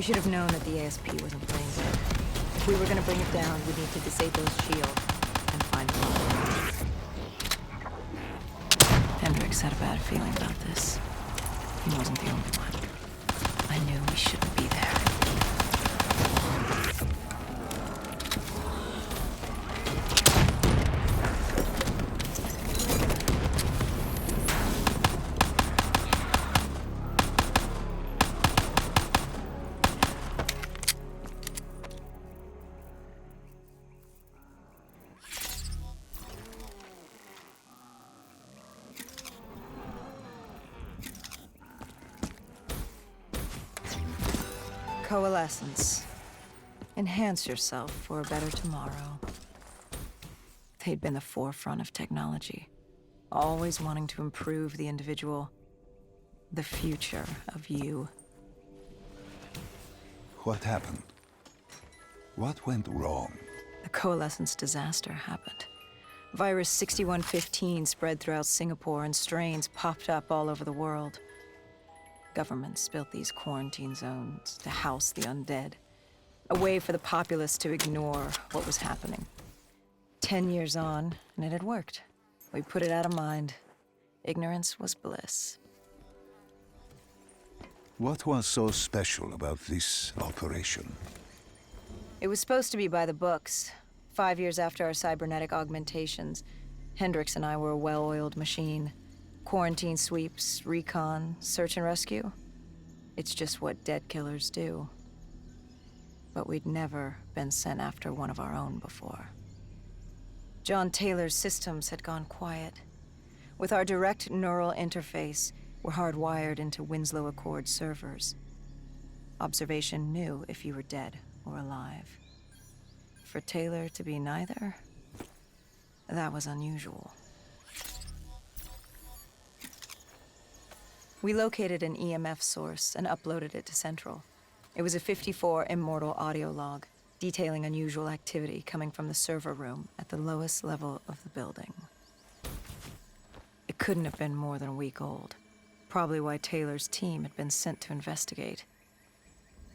should have known that the ASP wasn't playing good. If we were gonna bring it down, we'd need to disable its shield and find one. Hendricks had a bad feeling about this. He wasn't the only one. I knew we shouldn't be there. Coalescence. Enhance yourself for a better tomorrow. They'd been the forefront of technology, always wanting to improve the individual, the future of you. What happened? What went wrong? The Coalescence disaster happened. Virus 6115 spread throughout Singapore and strains popped up all over the world. Governments built these quarantine zones to house the undead, a way for the populace to ignore what was happening. 10 years on, and it had worked. We put it out of mind. Ignorance was bliss. What was so special about this operation? It was supposed to be by the books. 5 years after our cybernetic augmentations, Hendricks and I were a well-oiled machine. Quarantine sweeps, recon, search and rescue. It's just what dead killers do. But we'd never been sent after one of our own before. John Taylor's systems had gone quiet. With our direct neural interface, we're hardwired into Winslow Accord servers. Observation knew if you were dead or alive. For Taylor to be neither, that was unusual. We located an EMF source and uploaded it to Central. It was a 54 immortal audio log, detailing unusual activity coming from the server room at the lowest level of the building. It couldn't have been more than a week old, probably why Taylor's team had been sent to investigate.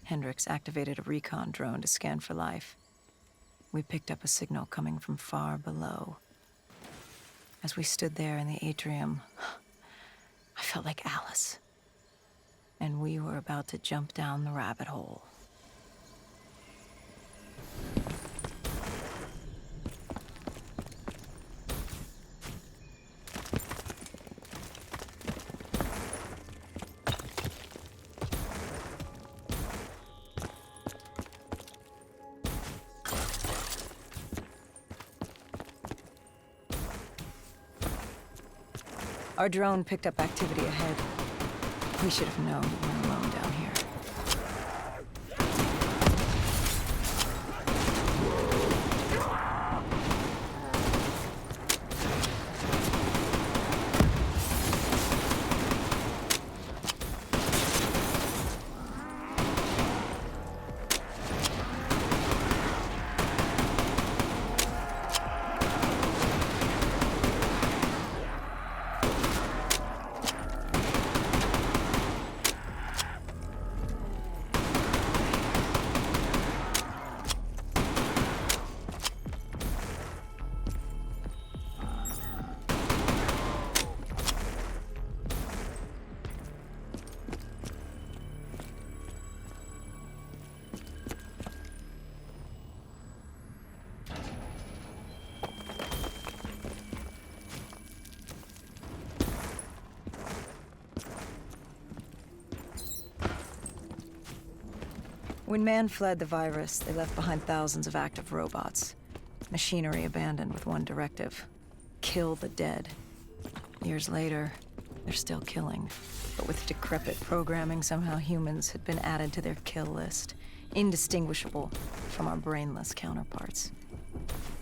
Hendricks activated a recon drone to scan for life. We picked up a signal coming from far below. As we stood there in the atrium, I felt like Alice. And we were about to jump down the rabbit hole. Our drone picked up activity ahead. We should have known we weren't alone down here. When man fled the virus, they left behind thousands of active robots. Machinery abandoned with one directive: kill the dead. Years later, they're still killing. But with decrepit programming, somehow humans had been added to their kill list, indistinguishable from our brainless counterparts.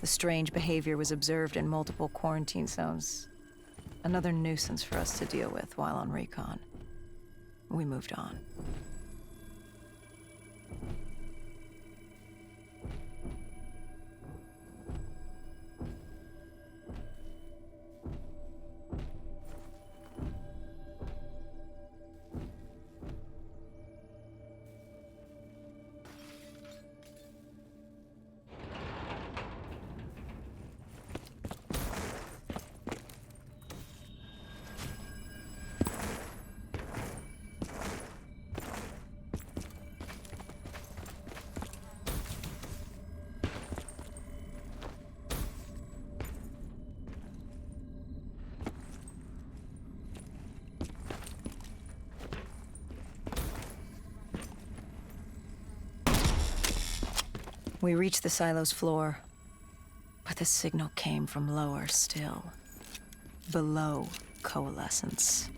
The strange behavior was observed in multiple quarantine zones. Another nuisance for us to deal with while on recon. We moved on. We reached the silo's floor, but the signal came from lower still, below coalescence.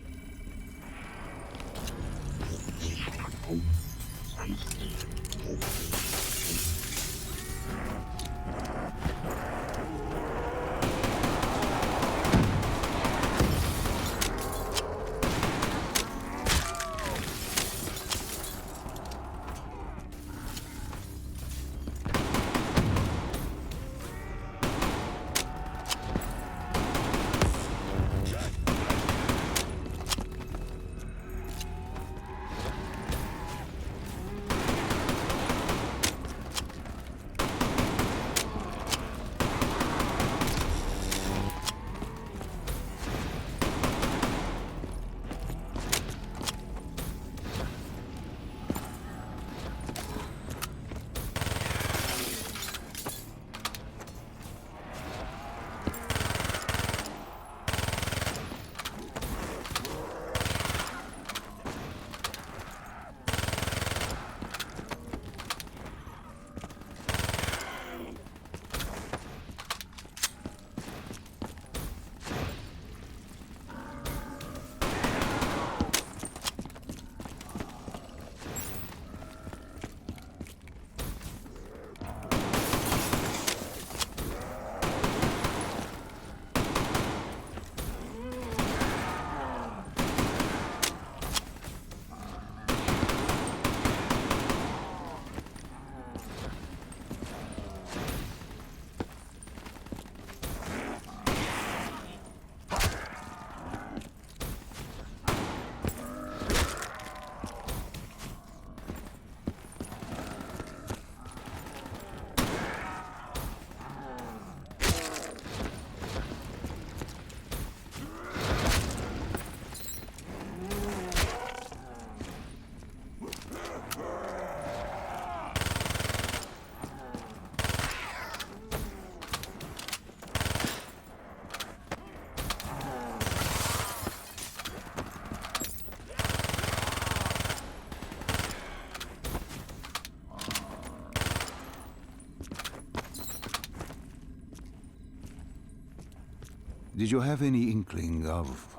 Did you have any inkling of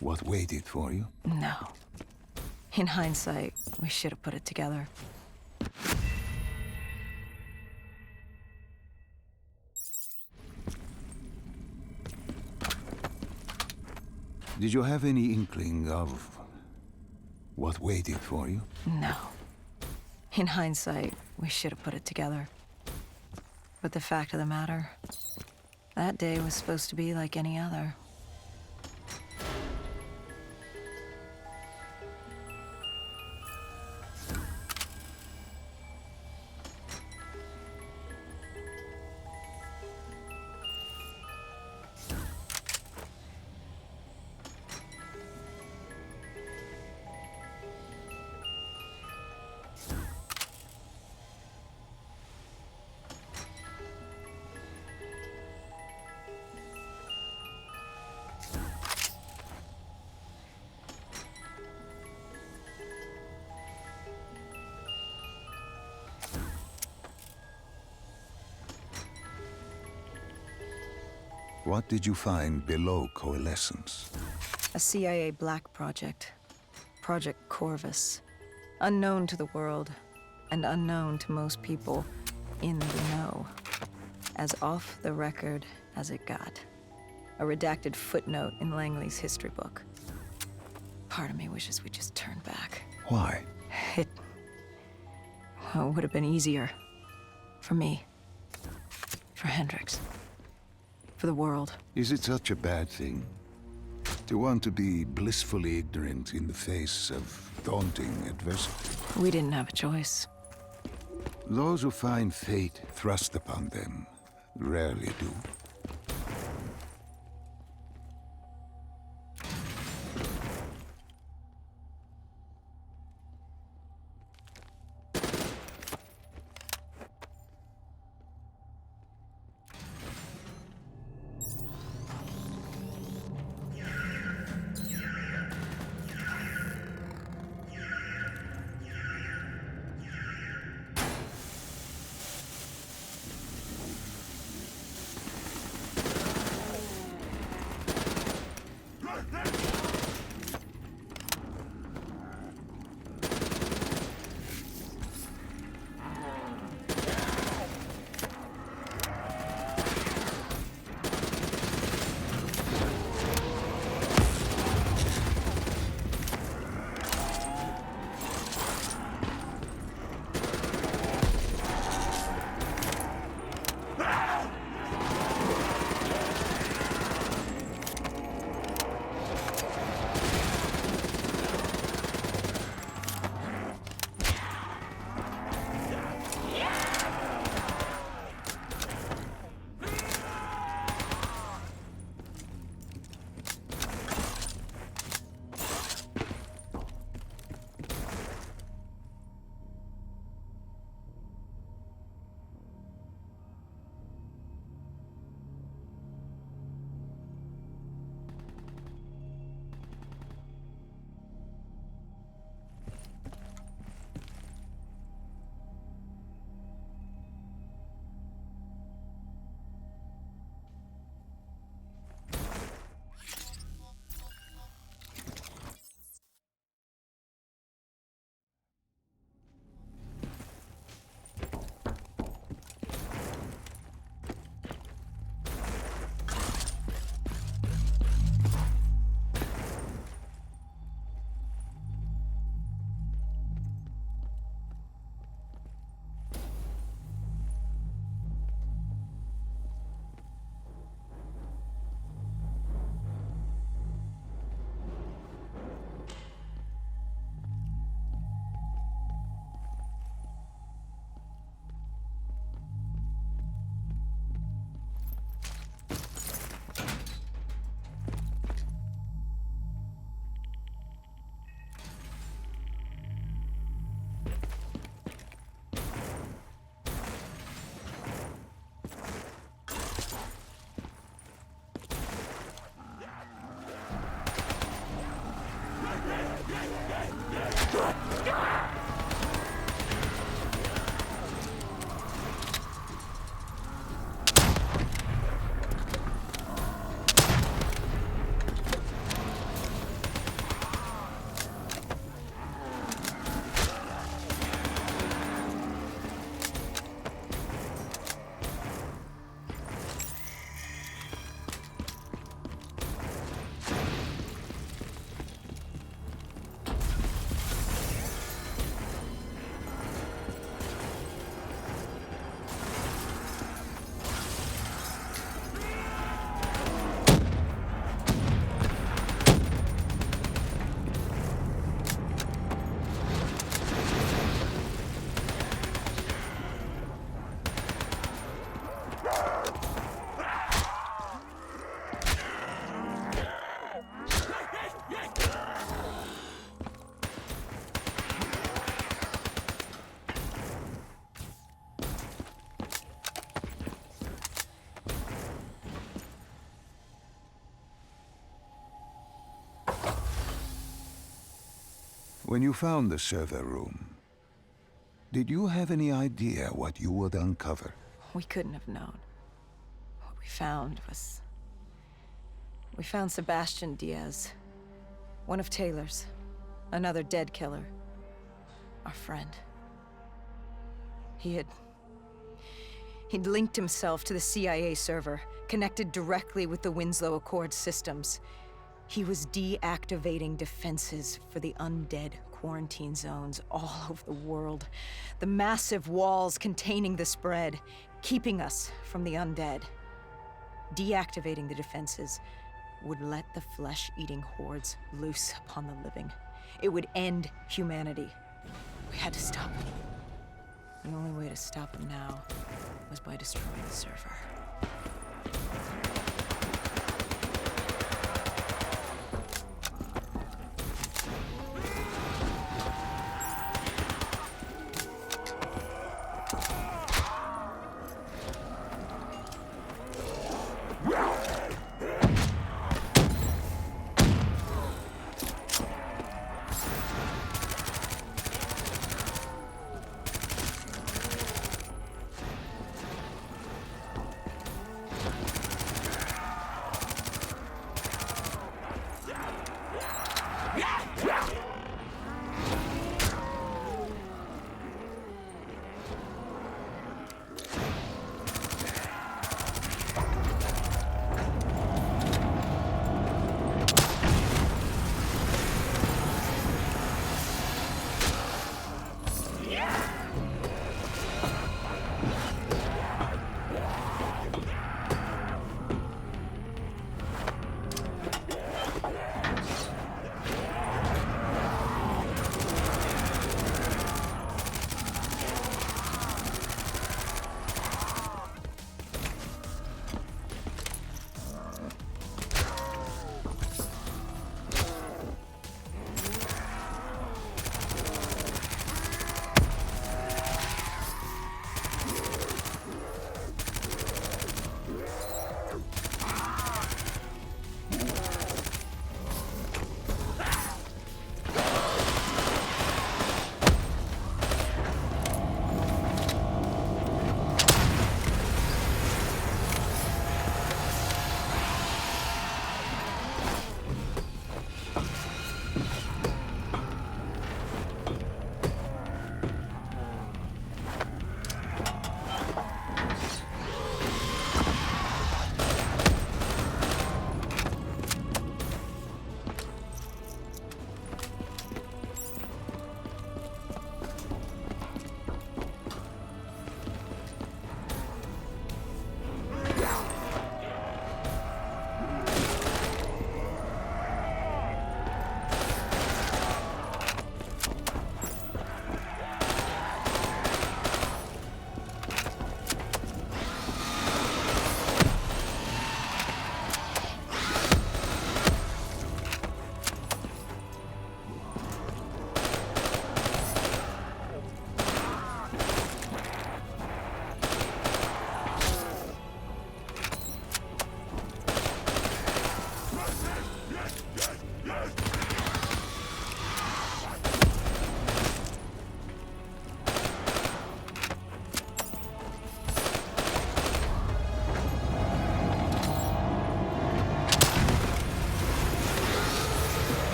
what waited for you? No. In hindsight, we should have put it together. Did you have any inkling of what waited for you? No. In hindsight, we should have put it together. But the fact of the matter, that day was supposed to be like any other. What did you find below coalescence? A CIA black project. Project Corvus. Unknown to the world, and unknown to most people in the know. As off the record as it got. A redacted footnote in Langley's history book. Part of me wishes we just turned back. Why? It would have been easier. For me. For Hendricks. For the world. Is it such a bad thing? To want to be blissfully ignorant in the face of daunting adversity? We didn't have a choice. Those who find fate thrust upon them rarely do. When you found the server room, did you have any idea what you would uncover? We couldn't have known. What we found was... We found Sebastian Diaz. One of Taylor's. Another dead killer. Our friend. He'd linked himself to the CIA server, connected directly with the Winslow Accord systems. He was deactivating defenses for the undead quarantine zones all over the world. The massive walls containing the spread, keeping us from the undead. Deactivating the defenses would let the flesh-eating hordes loose upon the living. It would end humanity. We had to stop him. The only way to stop him now was by destroying the server.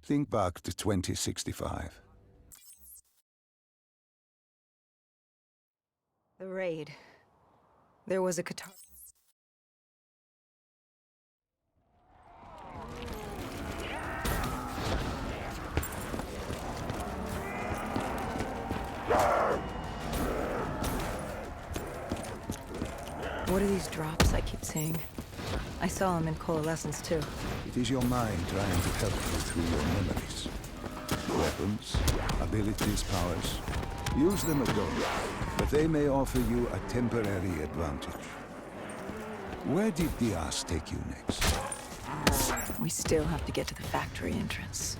Think back to 2065. The raid. There was a Qatar. What are these drops I keep seeing? I saw them in Coalescence too. It is your mind trying to help you through your memories. Weapons, abilities, powers. Use them at all, but they may offer you a temporary advantage. Where did Diaz take you next? We still have to get to the factory entrance.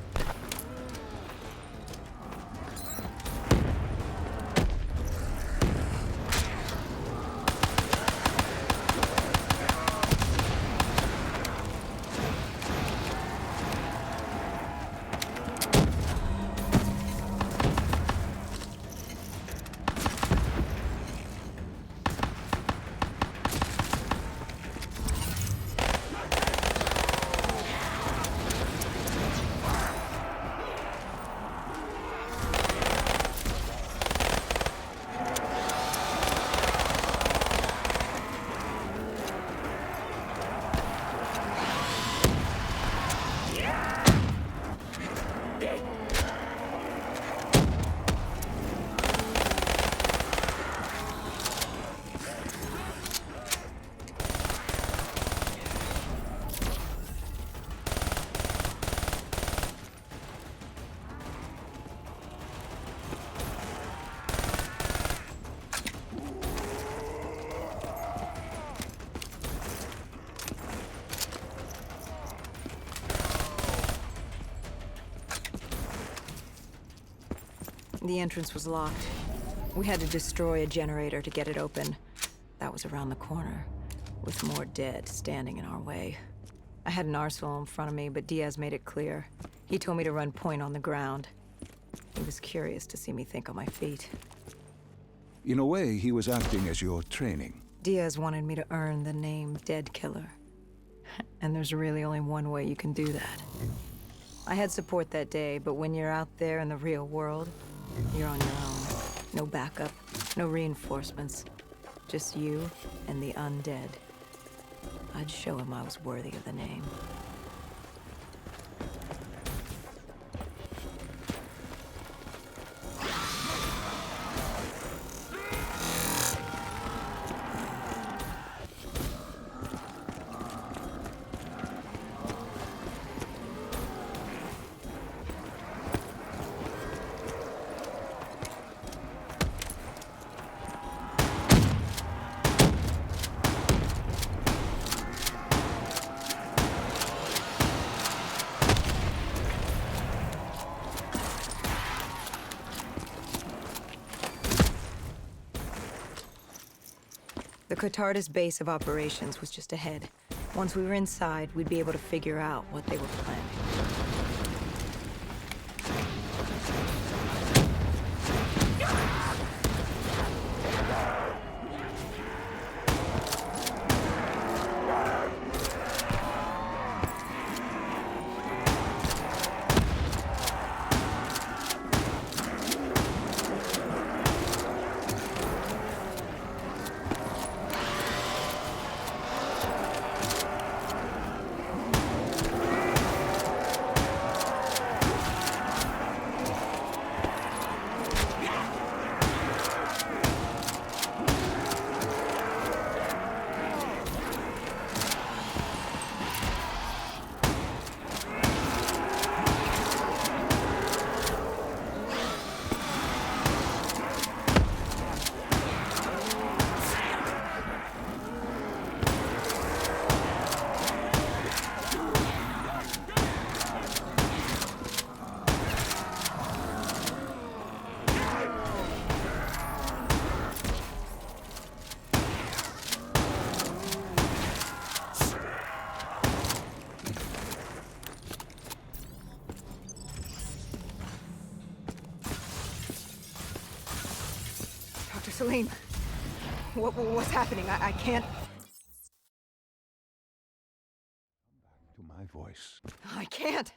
The entrance was locked. We had to destroy a generator to get it open. That was around the corner, with more dead standing in our way. I had an arsenal in front of me, but Diaz made it clear. He told me to run point on the ground. He was curious to see me think on my feet. In a way, he was acting as your training. Diaz wanted me to earn the name Dead Killer. And there's really only one way you can do that. I had support that day, but when you're out there in the real world, you're on your own. No backup, no reinforcements. Just you and the undead. I'd show him I was worthy of the name. The Qatar's base of operations was just ahead. Once we were inside, we'd be able to figure out what they were planning. Salim, what's happening? I can't... To my voice. I can't.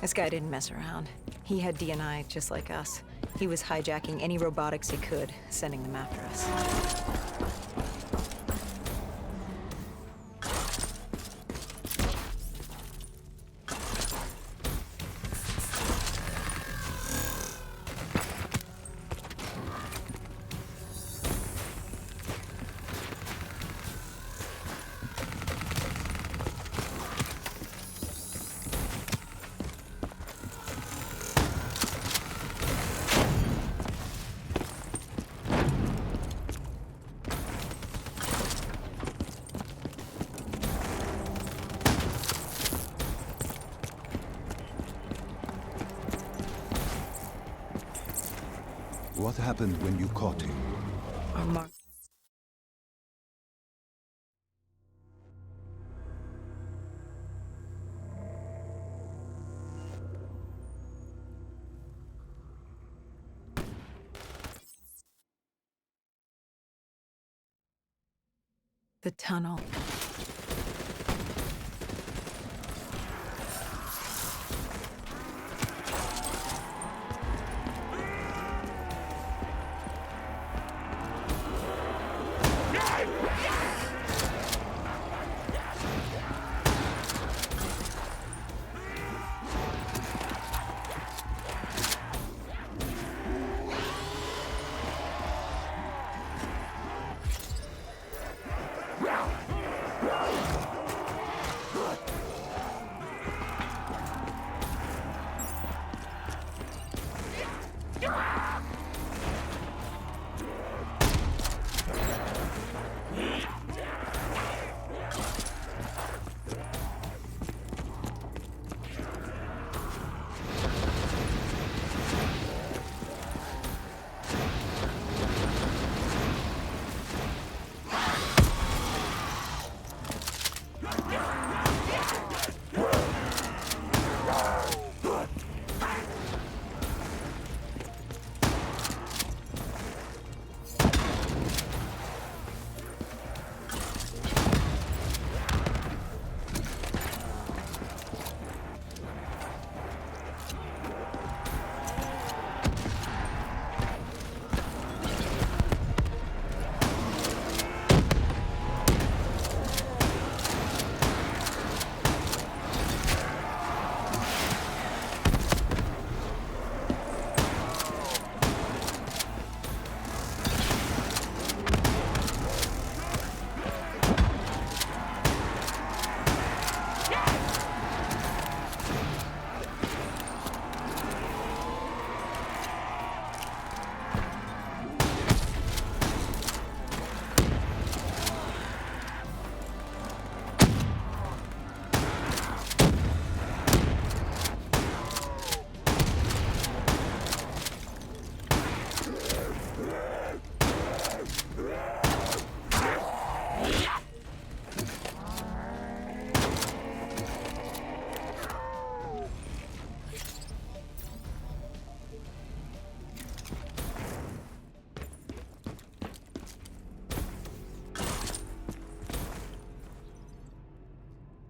This guy didn't mess around. He had D&I just like us. He was hijacking any robotics he could, sending them after us. What happened when you caught him? Our mark. The tunnel.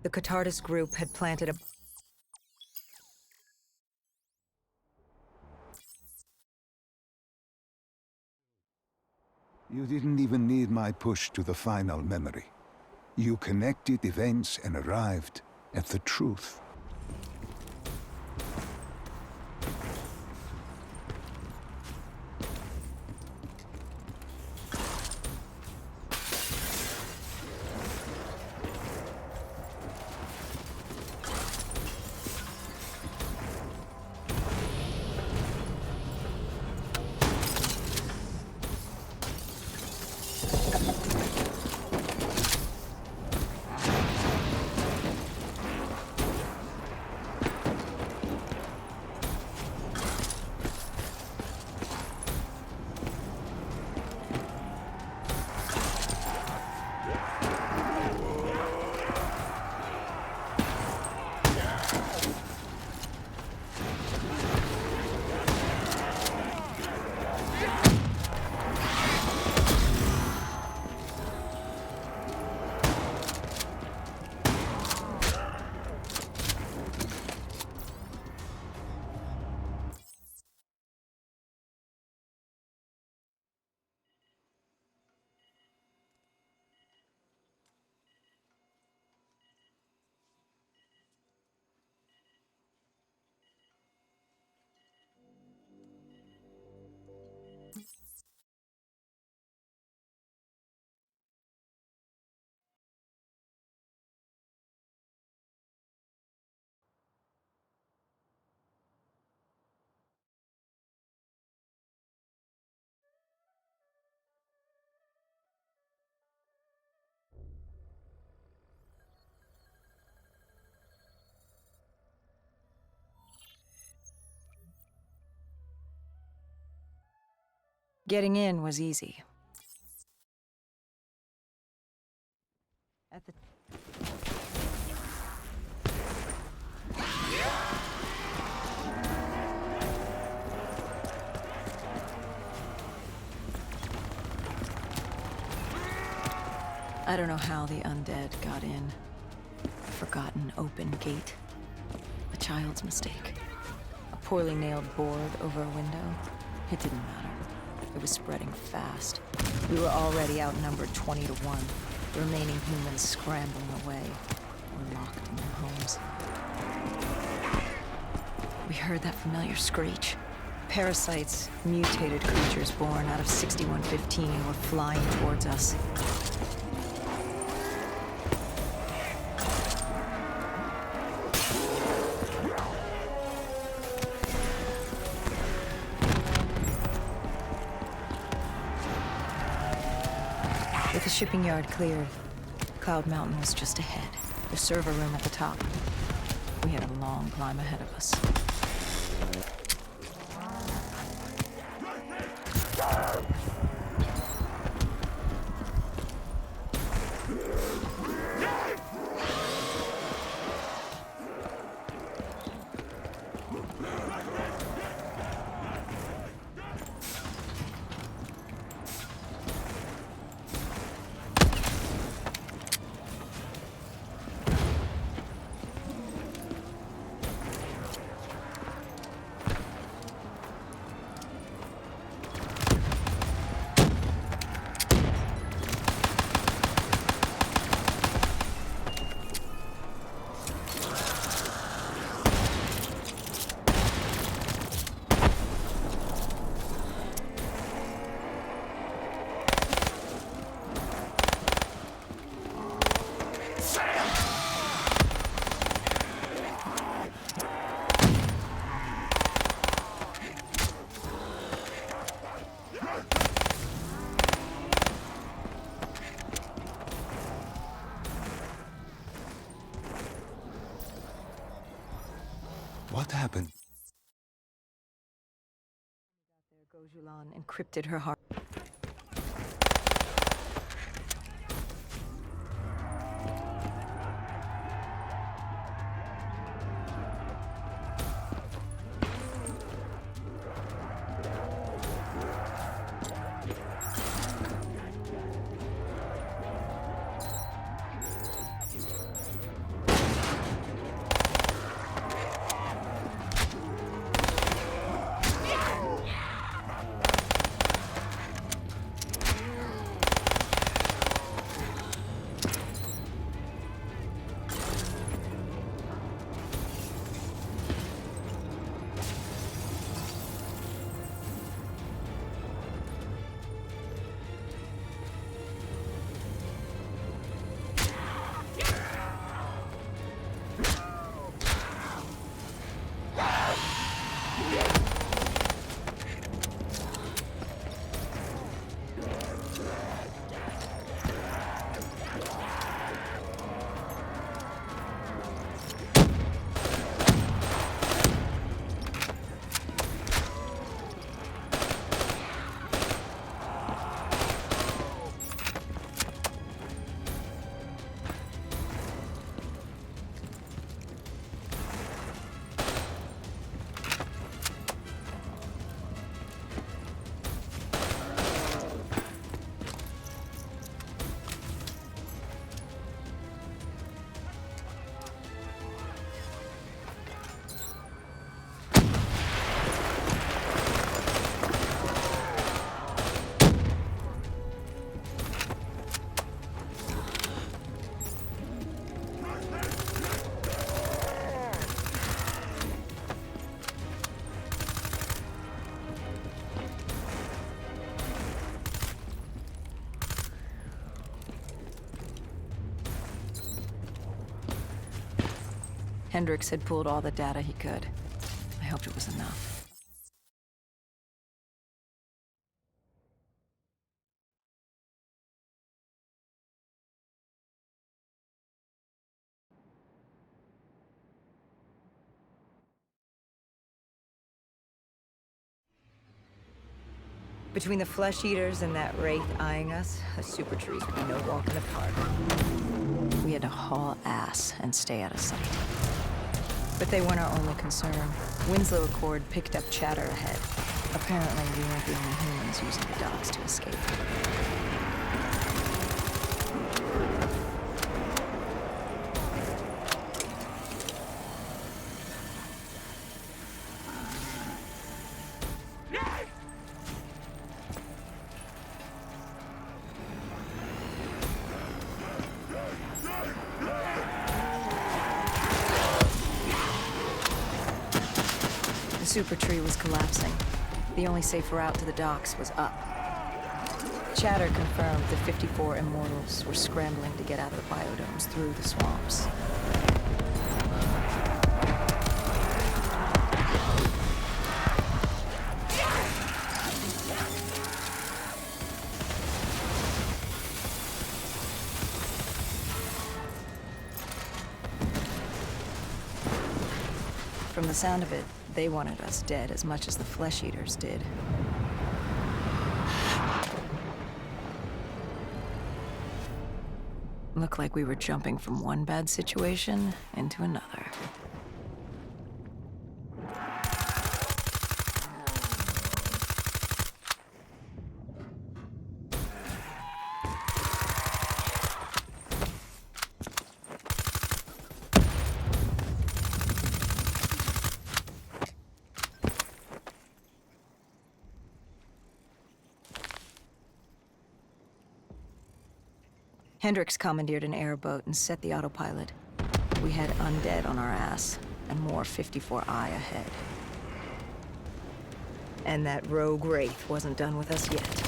The Catardus group had planted a... You didn't even need my push to the final memory. You connected events and arrived at the truth. Getting in was easy. At the I don't know how the undead got in. A forgotten open gate. A child's mistake. A poorly nailed board over a window. It didn't matter. It was spreading fast. We were already outnumbered 20 to 1. The remaining humans scrambling away or locked in their homes. We heard that familiar screech. Parasites, mutated creatures born out of 6115, were flying towards us. With the shipping yard cleared, Cloud Mountain was just ahead. The server room at the top. We had a long climb ahead of us. What happened? Gojulan encrypted her heart. Hendricks had pulled all the data he could. I hoped it was enough. Between the flesh eaters and that wraith eyeing us, the super trees would be no walk in the park. We had to haul ass and stay out of sight. But they weren't our only concern. Winslow Accord picked up chatter ahead. Apparently, we weren't the only humans using the docks to escape. The super tree was collapsing. The only safe route to the docks was up. Chatter confirmed the 54 immortals were scrambling to get out of the biodomes through the swamps. From the sound of it, they wanted us dead as much as the flesh eaters did. Looked like we were jumping from one bad situation into another. Hendricks commandeered an airboat and set the autopilot. We had undead on our ass, and more 54I ahead. And that rogue wraith wasn't done with us yet.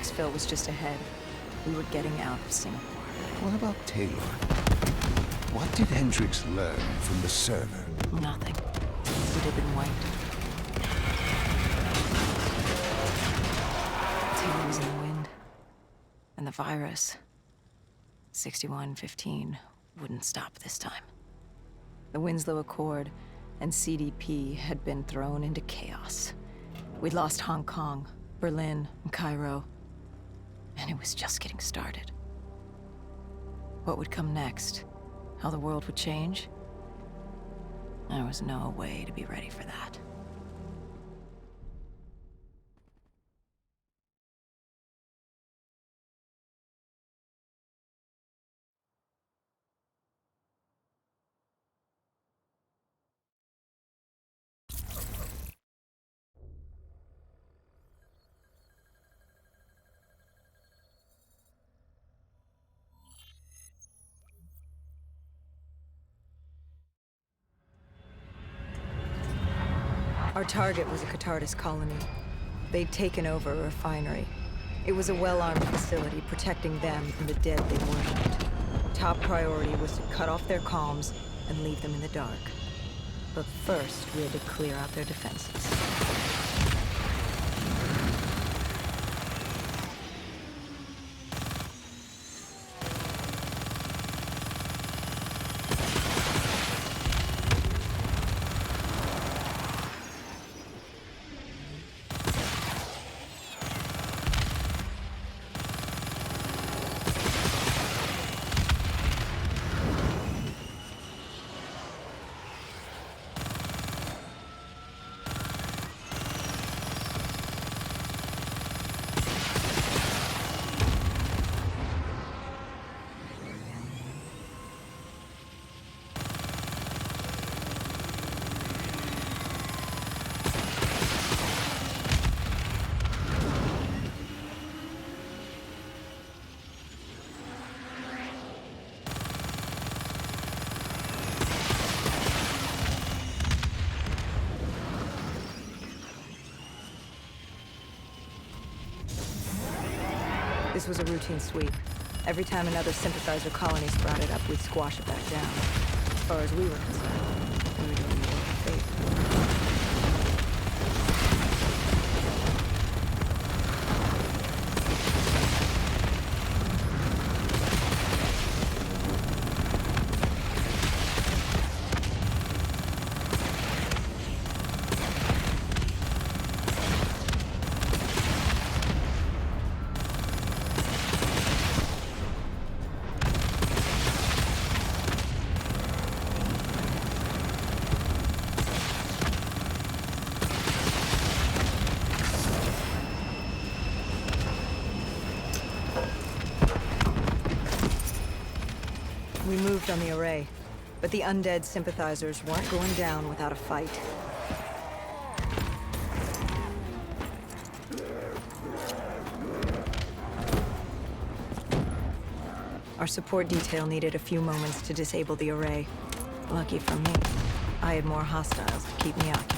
Exfil was just ahead. We were getting out of Singapore. What about Taylor? What did Hendricks learn from the server? Nothing. We'd have been wiped. Taylor was in the wind. And the virus, 6115, wouldn't stop this time. The Winslow Accord and CDP had been thrown into chaos. We'd lost Hong Kong, Berlin, and Cairo. And it was just getting started. What would come next? How the world would change? There was no way to be ready for that. Our target was a Catardus colony. They'd taken over a refinery. It was a well-armed facility protecting them and the dead they worshipped. Top priority was to cut off their comms and leave them in the dark. But first, we had to clear out their defenses. This was a routine sweep. Every time another sympathizer colony sprouted up, we'd squash it back down. As far as we were concerned, we were doing the world a favor. We moved on the array, but the undead sympathizers weren't going down without a fight. Our support detail needed a few moments to disable the array. Lucky for me, I had more hostiles to keep me occupied.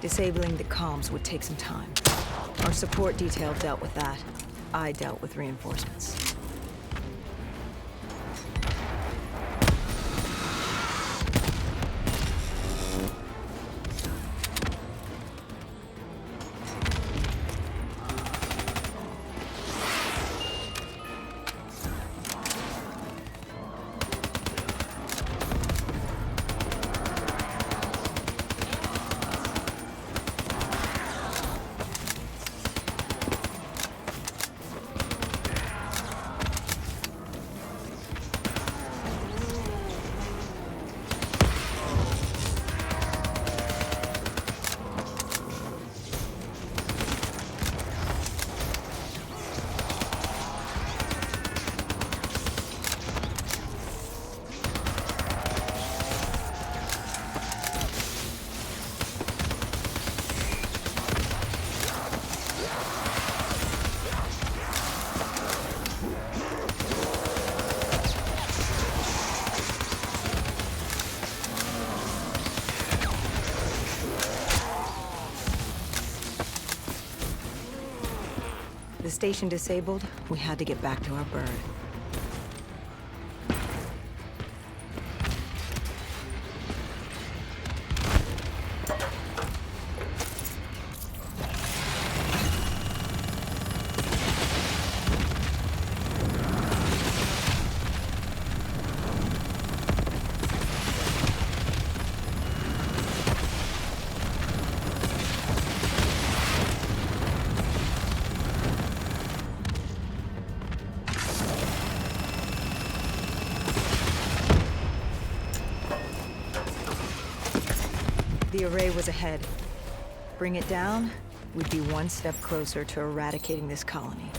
Disabling the comms would take some time. Our support detail dealt with that. I dealt with reinforcements. The station disabled, we had to get back to our bird. The array was ahead. Bring it down, we'd be one step closer to eradicating this colony.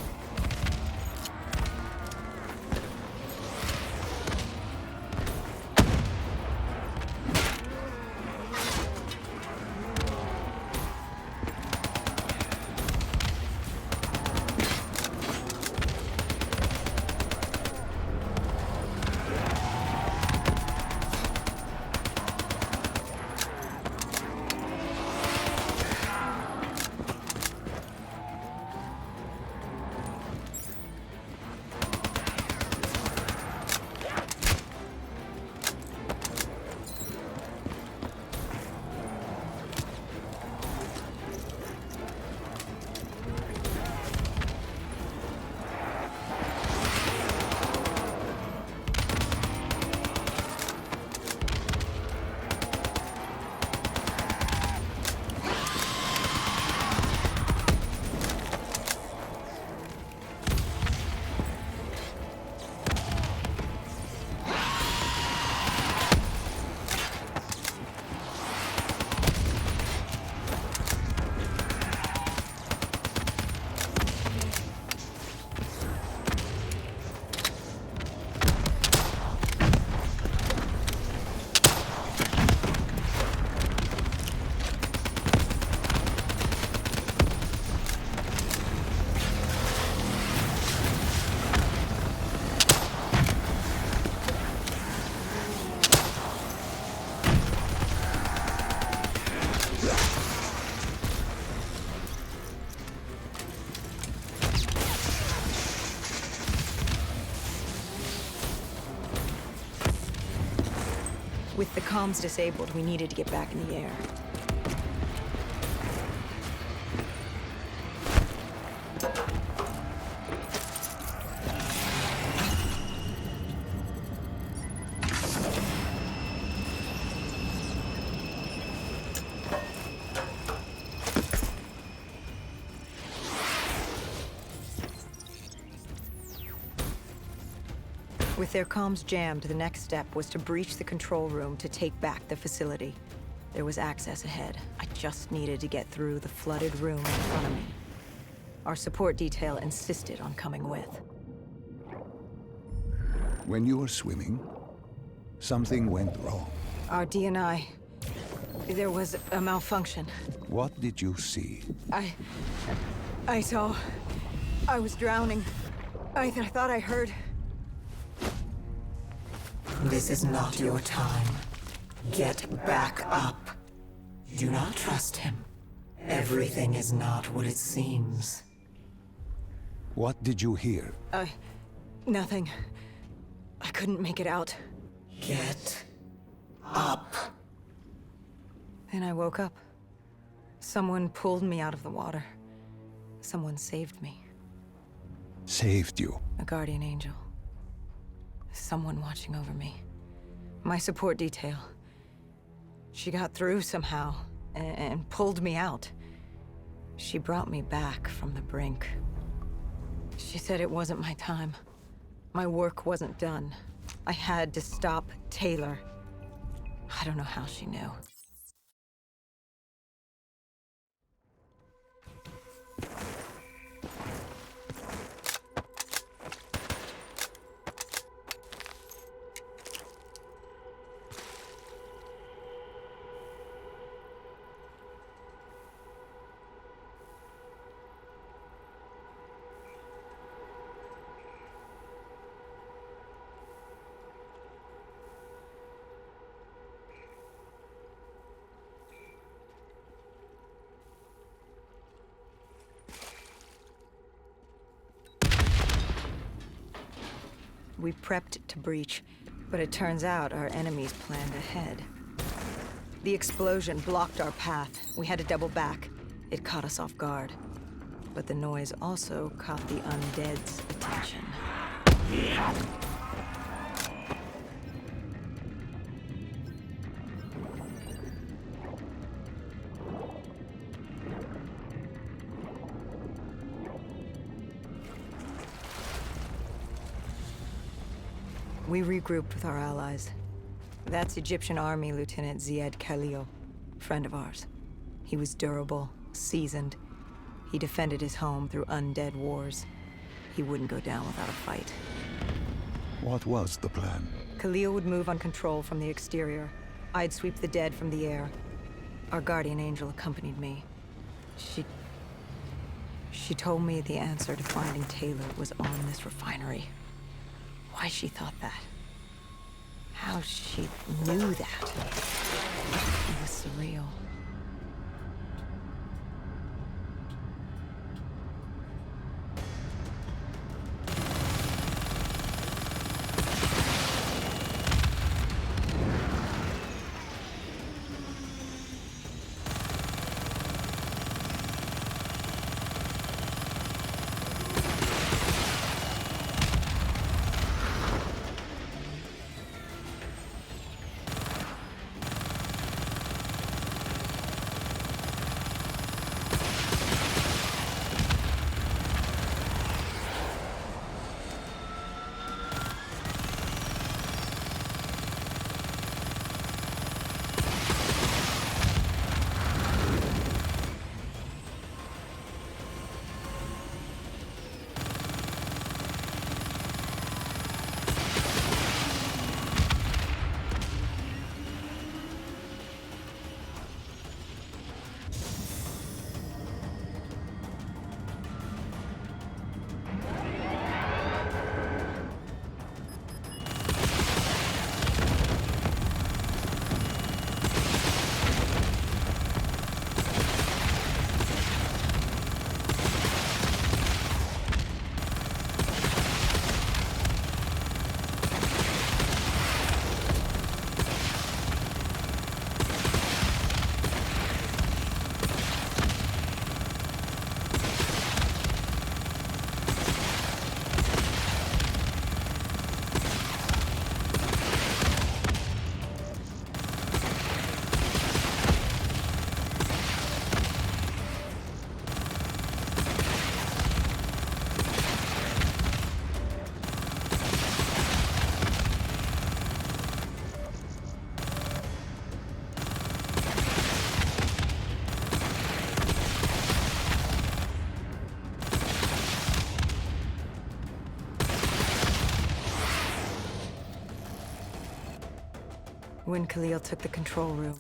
With the comms disabled, we needed to get back in the air. With their comms jammed, the next step was to breach the control room to take back the facility. There was access ahead. I just needed to get through the flooded room in front of me. Our support detail insisted on coming with. When you were swimming, something went wrong. Our D&I... there was a malfunction. What did you see? I saw... I was drowning. I thought I heard... This is not your time. Get back up. Do not trust him. Everything is not what it seems. What did you hear? Nothing. I couldn't make it out. Get up. Then I woke up. Someone pulled me out of the water. Someone saved me. Saved you? A guardian angel. Someone watching over me. My support detail. She got through somehow, and pulled me out. She brought me back from the brink. She said it wasn't my time. My work wasn't done. I had to stop Taylor. I don't know how she knew. We prepped to breach, but it turns out our enemies planned ahead. The explosion blocked our path. We had to double back. It caught us off guard. But the noise also caught the undead's attention. We regrouped with our allies. That's Egyptian Army Lieutenant Ziad Khalil, friend of ours. He was durable, seasoned. He defended his home through undead wars. He wouldn't go down without a fight. What was the plan? Khalil would move on control from the exterior. I'd sweep the dead from the air. Our guardian angel accompanied me. She told me the answer to finding Taylor was on this refinery. Why she thought that. How she knew that. It was surreal. when Khalil took the control room.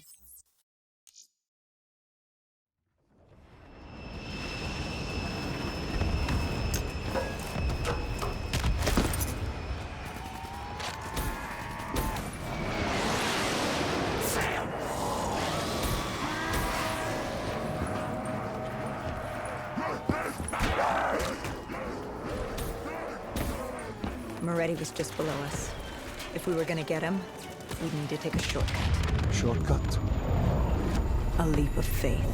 Moretti was just below us. If we were gonna get him, we'd need to take a shortcut. Shortcut? A leap of faith.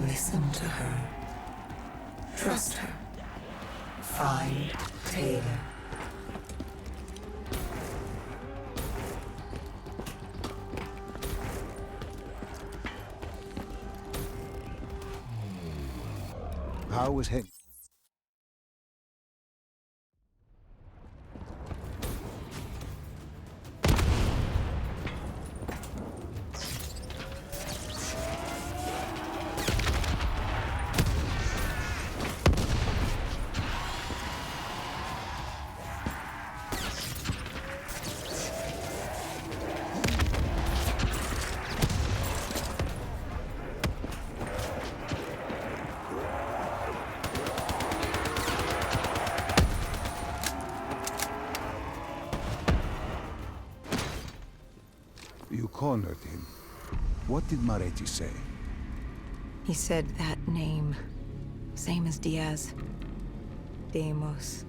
Listen to her. Trust her. Find Taylor. How was Henry? You cornered him. What did Moretti say? He said that name, same as Diaz. Deimos.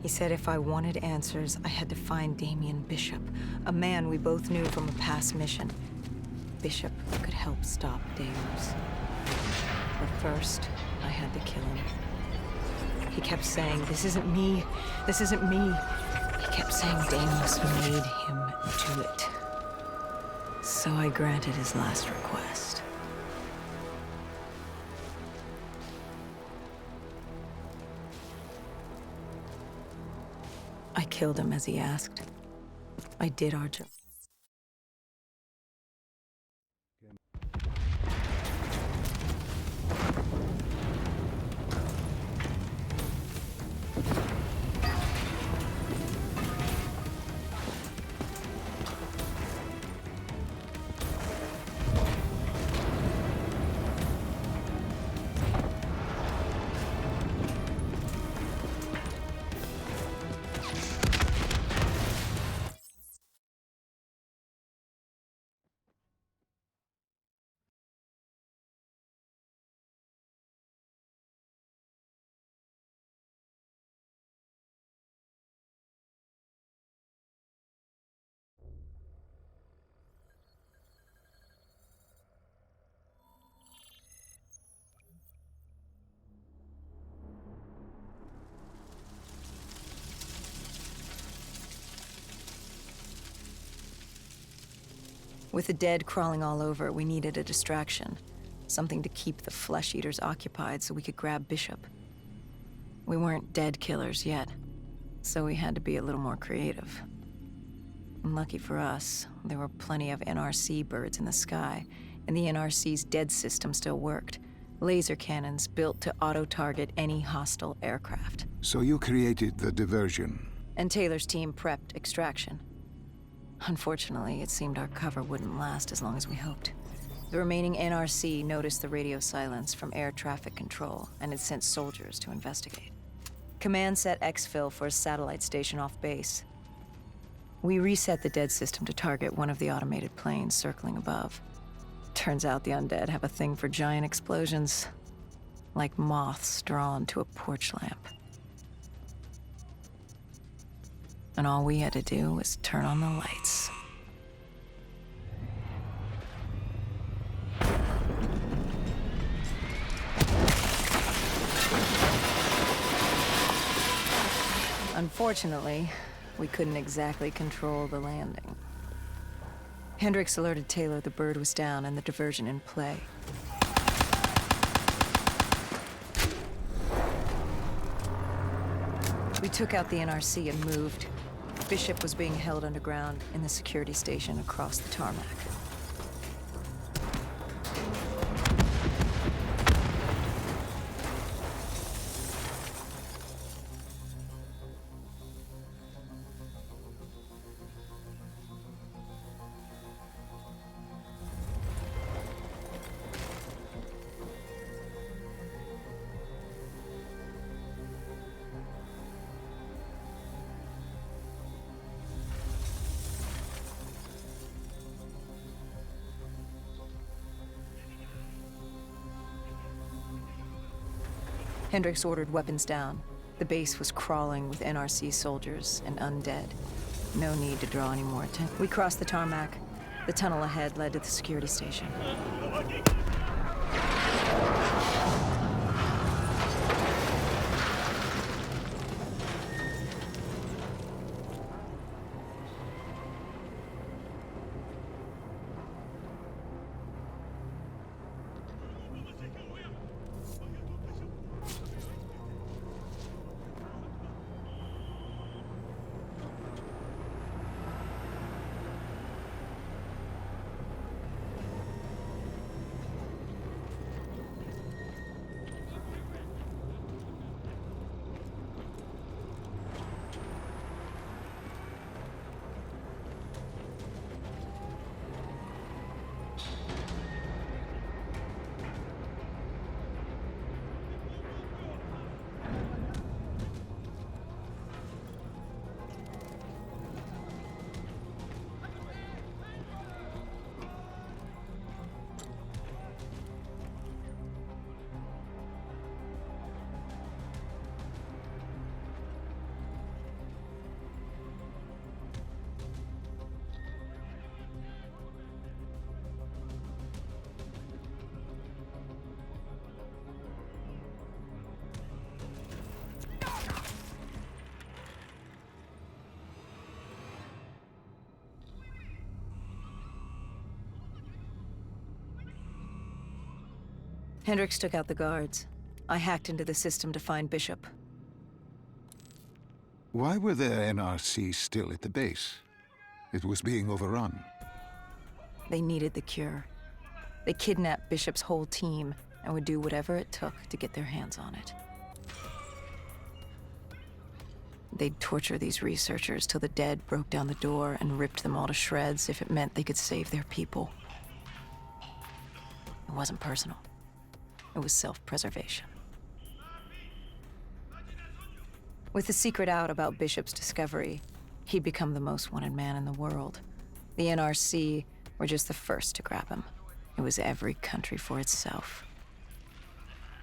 He said if I wanted answers, I had to find Damien Bishop, a man we both knew from a past mission. Bishop could help stop Deimos. But first, I had to kill him. He kept saying, "This isn't me, this isn't me." He kept saying Deimos made him do it. So I granted his last request. I killed him as he asked. I did our job. With the dead crawling all over, we needed a distraction. Something to keep the flesh eaters occupied so we could grab Bishop. We weren't dead killers yet, so we had to be a little more creative. And lucky for us, there were plenty of NRC birds in the sky, and the NRC's dead system still worked. Laser cannons built to auto-target any hostile aircraft. So you created the diversion. And Taylor's team prepped extraction. Unfortunately, it seemed our cover wouldn't last as long as we hoped. The remaining NRC noticed the radio silence from air traffic control and had sent soldiers to investigate. Command set exfil for a satellite station off base. We reset the dead system to target one of the automated planes circling above. Turns out the undead have a thing for giant explosions, like moths drawn to a porch lamp. And all we had to do was turn on the lights. Unfortunately, we couldn't exactly control the landing. Hendricks alerted Taylor the bird was down and the diversion in play. took out the NRC and moved. Bishop was being held underground in the security station across the tarmac. Hendricks ordered weapons down. The base was crawling with NRC soldiers and undead. No need to draw any more attention. We crossed the tarmac. The tunnel ahead led to the security station. Hendricks took out the guards. I hacked into the system to find Bishop. Why were there NRC still at the base? It was being overrun. They needed the cure. They kidnapped Bishop's whole team and would do whatever it took to get their hands on it. They'd torture these researchers till the dead broke down the door and ripped them all to shreds if it meant they could save their people. It wasn't personal. It was self-preservation. With the secret out about Bishop's discovery, he'd become the most wanted man in the world. The NRC were just the first to grab him. It was every country for itself.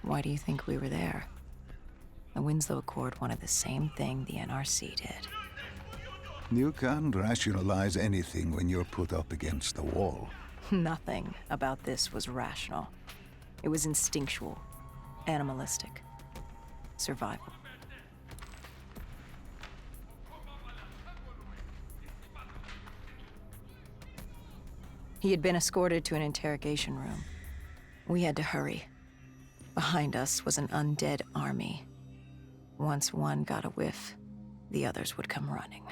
Why do you think we were there? The Winslow Accord wanted the same thing the NRC did. You can't rationalize anything when you're put up against the wall. Nothing about this was rational. It was instinctual, animalistic, survival. He had been escorted to an interrogation room. We had to hurry. Behind us was an undead army. Once one got a whiff, the others would come running.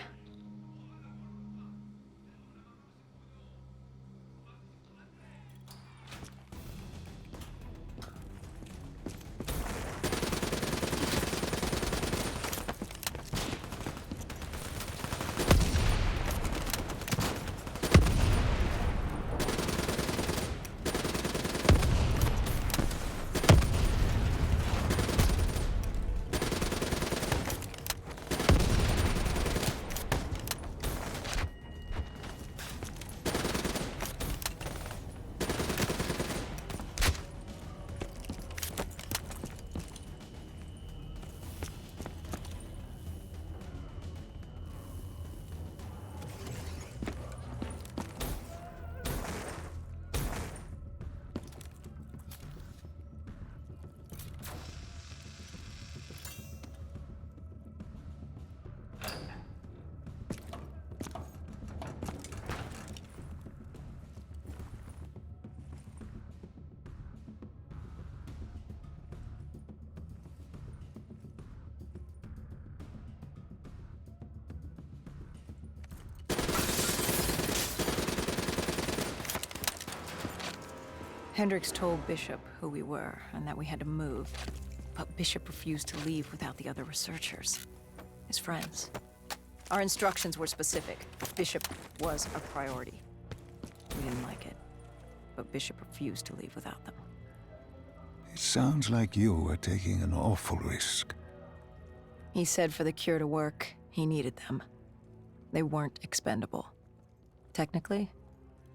Hendricks told Bishop who we were and that we had to move, but Bishop refused to leave without the other researchers, his friends. Our instructions were specific. Bishop was a priority. We didn't like it, but Bishop refused to leave without them. It sounds like you were taking an awful risk. He said for the cure to work, he needed them. They weren't expendable. Technically,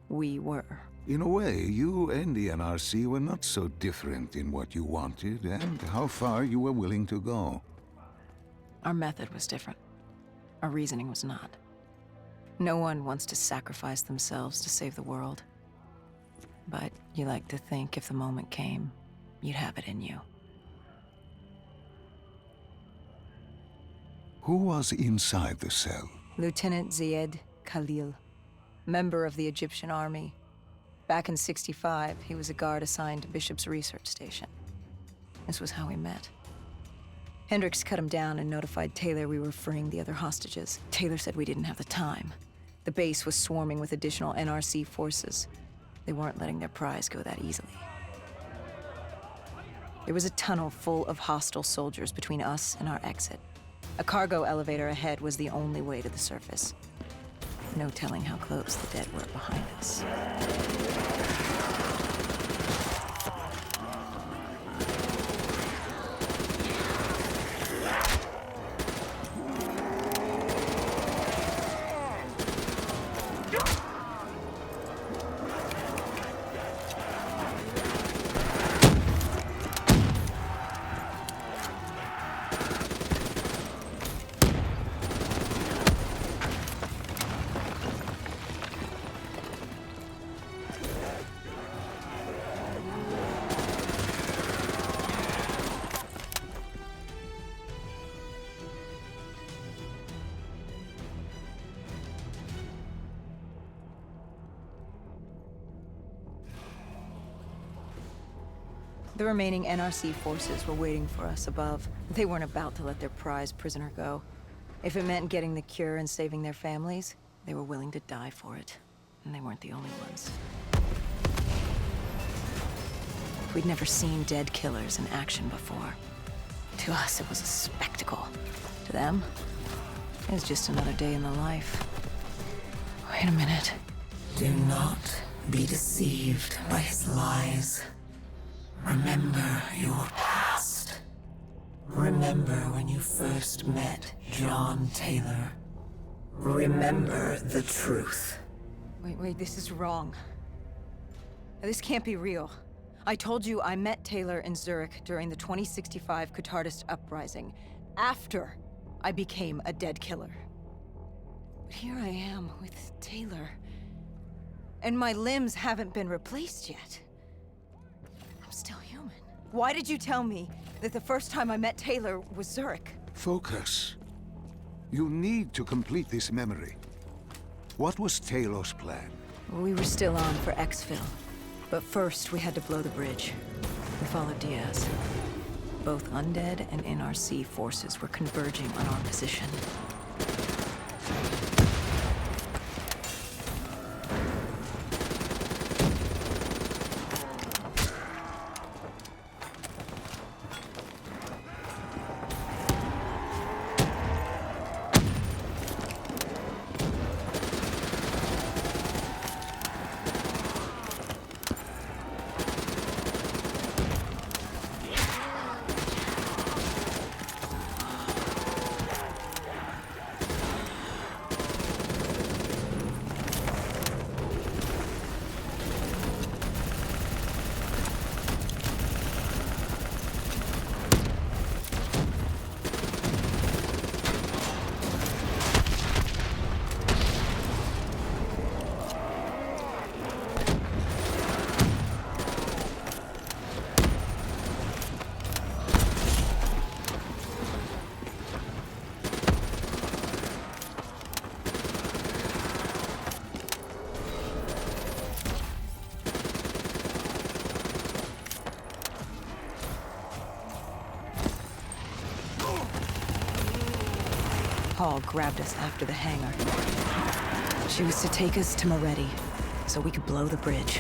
we were. In a way, you and the NRC were not so different in what you wanted and how far you were willing to go. Our method was different. Our reasoning was not. No one wants to sacrifice themselves to save the world. But you like to think if the moment came, you'd have it in you. Who was inside the cell? Lieutenant Ziyed Khalil, member of the Egyptian army. Back in '65, he was a guard assigned to Bishop's research station. This was how we met. Hendricks cut him down and notified Taylor we were freeing the other hostages. Taylor said we didn't have the time. The base was swarming with additional NRC forces. They weren't letting their prize go that easily. There was a tunnel full of hostile soldiers between us and our exit. A cargo elevator ahead was the only way to the surface. No telling how close the dead were behind us. The remaining NRC forces were waiting for us above. They weren't about to let their prize prisoner go. If it meant getting the cure and saving their families, they were willing to die for it. And they weren't the only ones. We'd never seen dead killers in action before. To us, it was a spectacle. To them, it was just another day in the life. Wait a minute. Do not be deceived by his lies. Remember your past. Remember when you first met John Taylor. Remember the truth. Wait, this is wrong. This can't be real. I told you I met Taylor in Zurich during the 2065 Qatarist uprising, after I became a dead killer. But here I am with Taylor, and my limbs haven't been replaced yet. I'm still human. Why did you tell me that the first time I met Taylor was Zurich? Focus. You need to complete this memory. What was Taylor's plan? We were still on for exfil, but first we had to blow the bridge. We followed Diaz. Both undead and NRC forces were converging on our position. Paul grabbed us after the hangar. She was to take us to Moretti, so we could blow the bridge.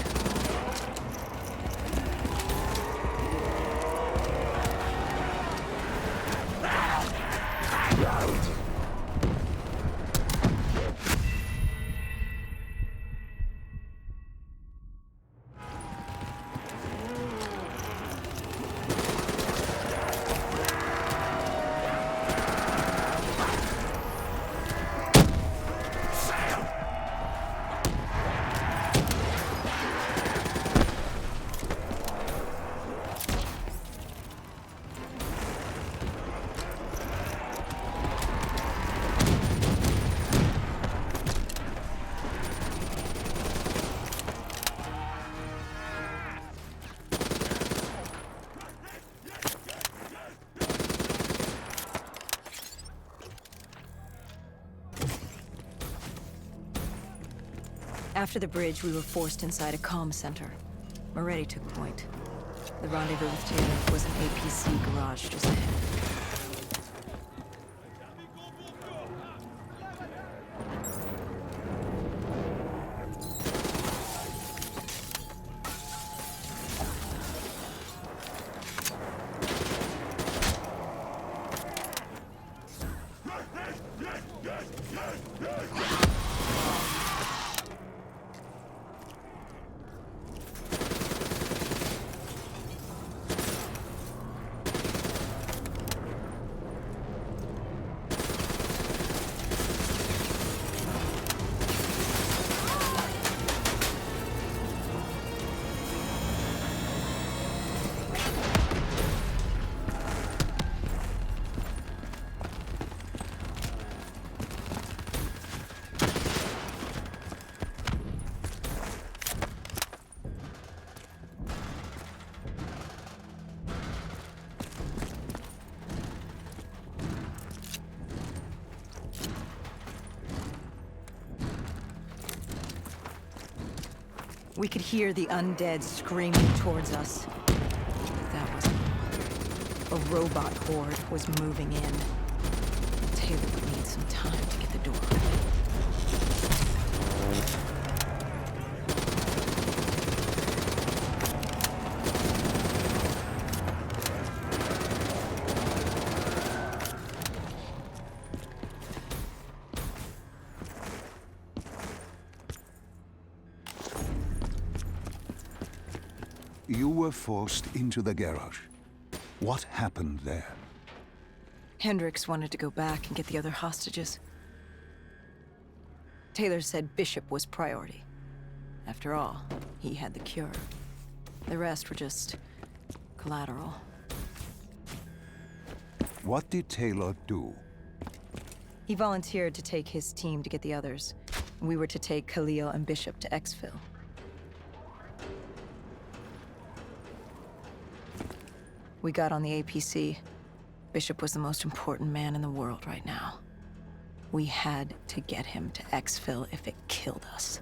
After the bridge, we were forced inside a comm center. Moretti took point. The rendezvous with Taylor was an APC garage just ahead. We could hear the undead screaming towards us. That was all. A robot horde was moving in. Taylor would need some time to get the door open. You were forced into the garage. What happened there? Hendricks wanted to go back and get the other hostages. Taylor said Bishop was priority. After all, he had the cure. The rest were just collateral. What did Taylor do? He volunteered to take his team to get the others. We were to take Khalil and Bishop to exfil. We got on the APC. Bishop was the most important man in the world right now. We had to get him to exfil if it killed us.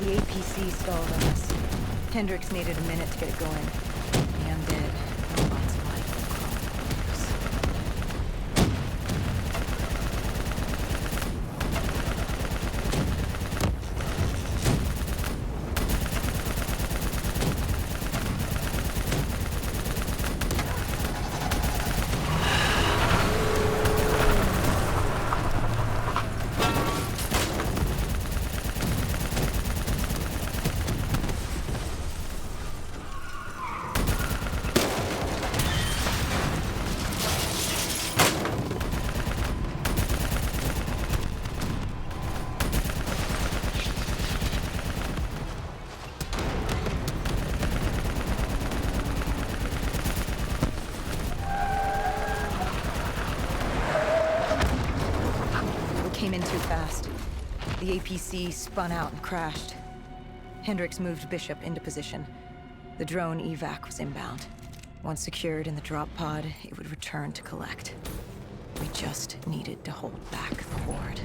The APC stalled on us. Hendricks needed a minute to get it going. The undead, robots alive with came in too fast. The APC spun out and crashed. Hendricks moved Bishop into position. The drone evac was inbound. Once secured in the drop pod, it would return to collect. We just needed to hold back the horde.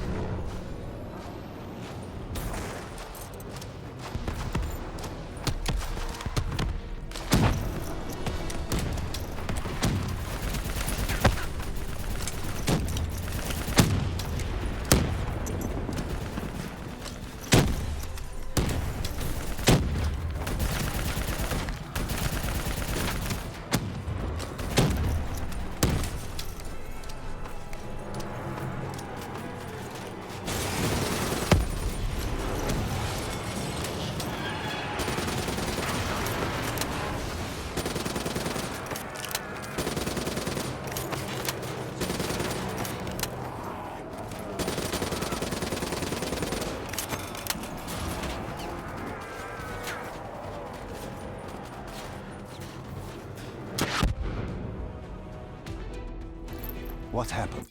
What happened?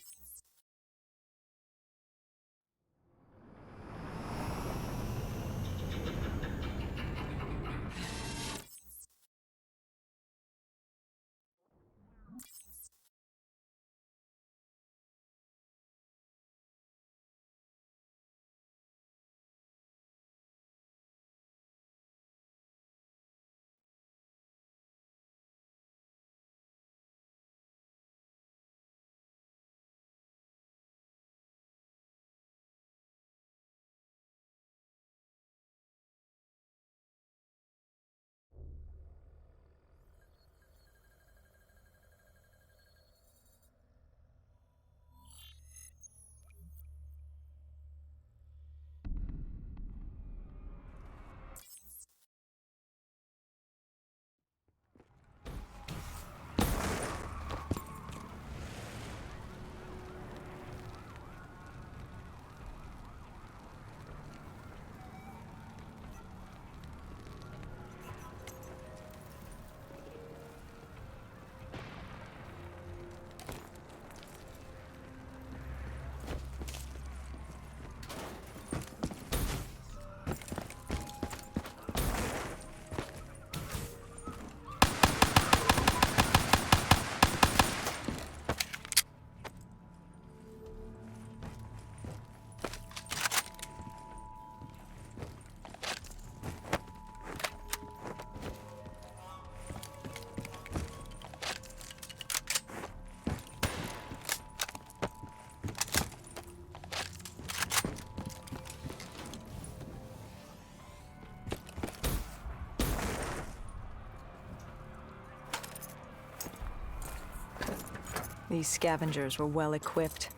These scavengers were well equipped.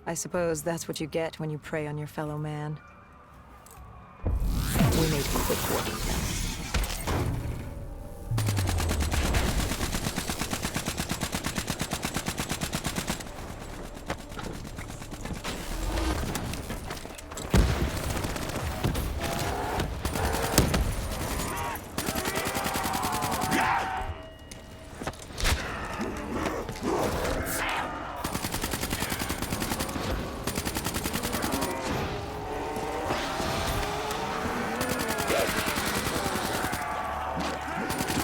I suppose that's what you get when you prey on your fellow man. We made quick work of them.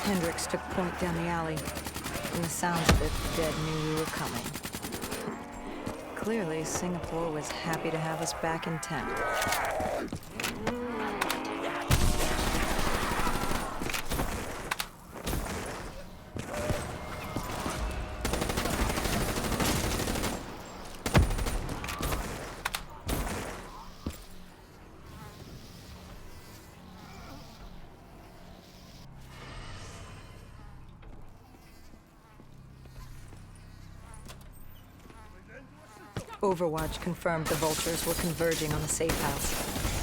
Hendricks took point down the alley. From the sounds of it, the dead knew we were coming. Clearly, Singapore was happy to have us back in town. Overwatch confirmed the vultures were converging on the safe house.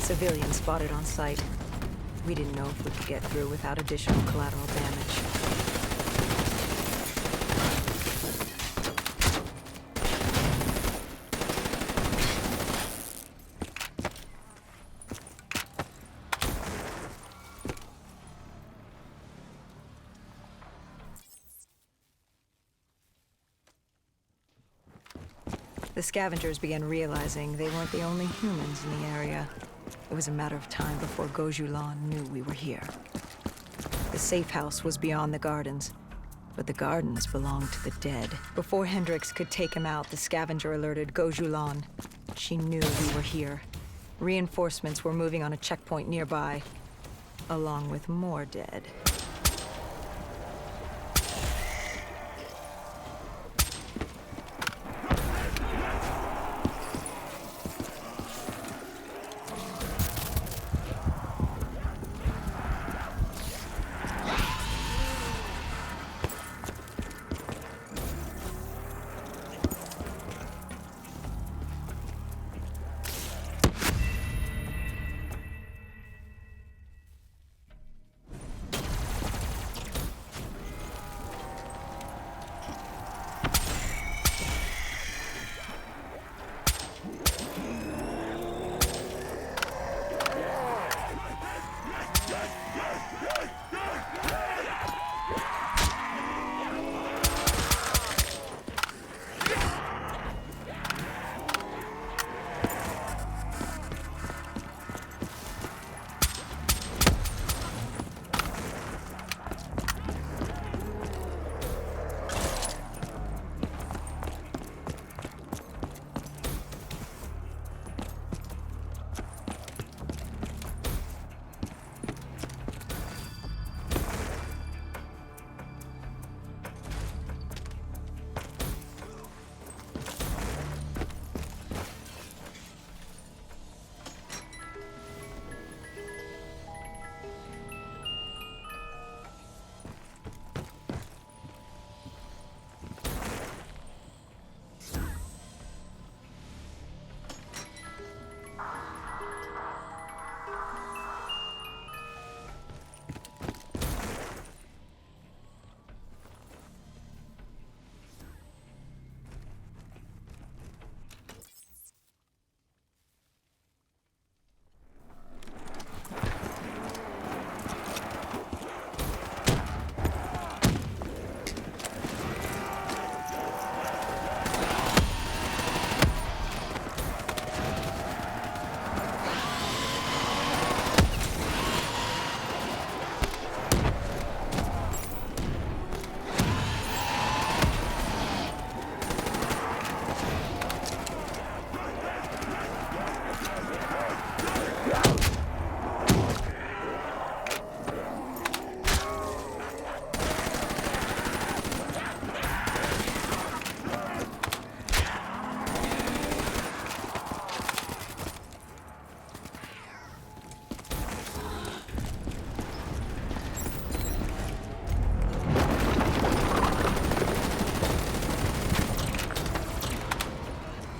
Civilians spotted on site. We didn't know if we could get through without additional collateral damage. The scavengers began realizing they weren't the only humans in the area. It was a matter of time before Gojulan knew we were here. The safe house was beyond the gardens, but the gardens belonged to the dead. Before Hendricks could take him out, the scavenger alerted Gojulan. She knew we were here. Reinforcements were moving on a checkpoint nearby, along with more dead.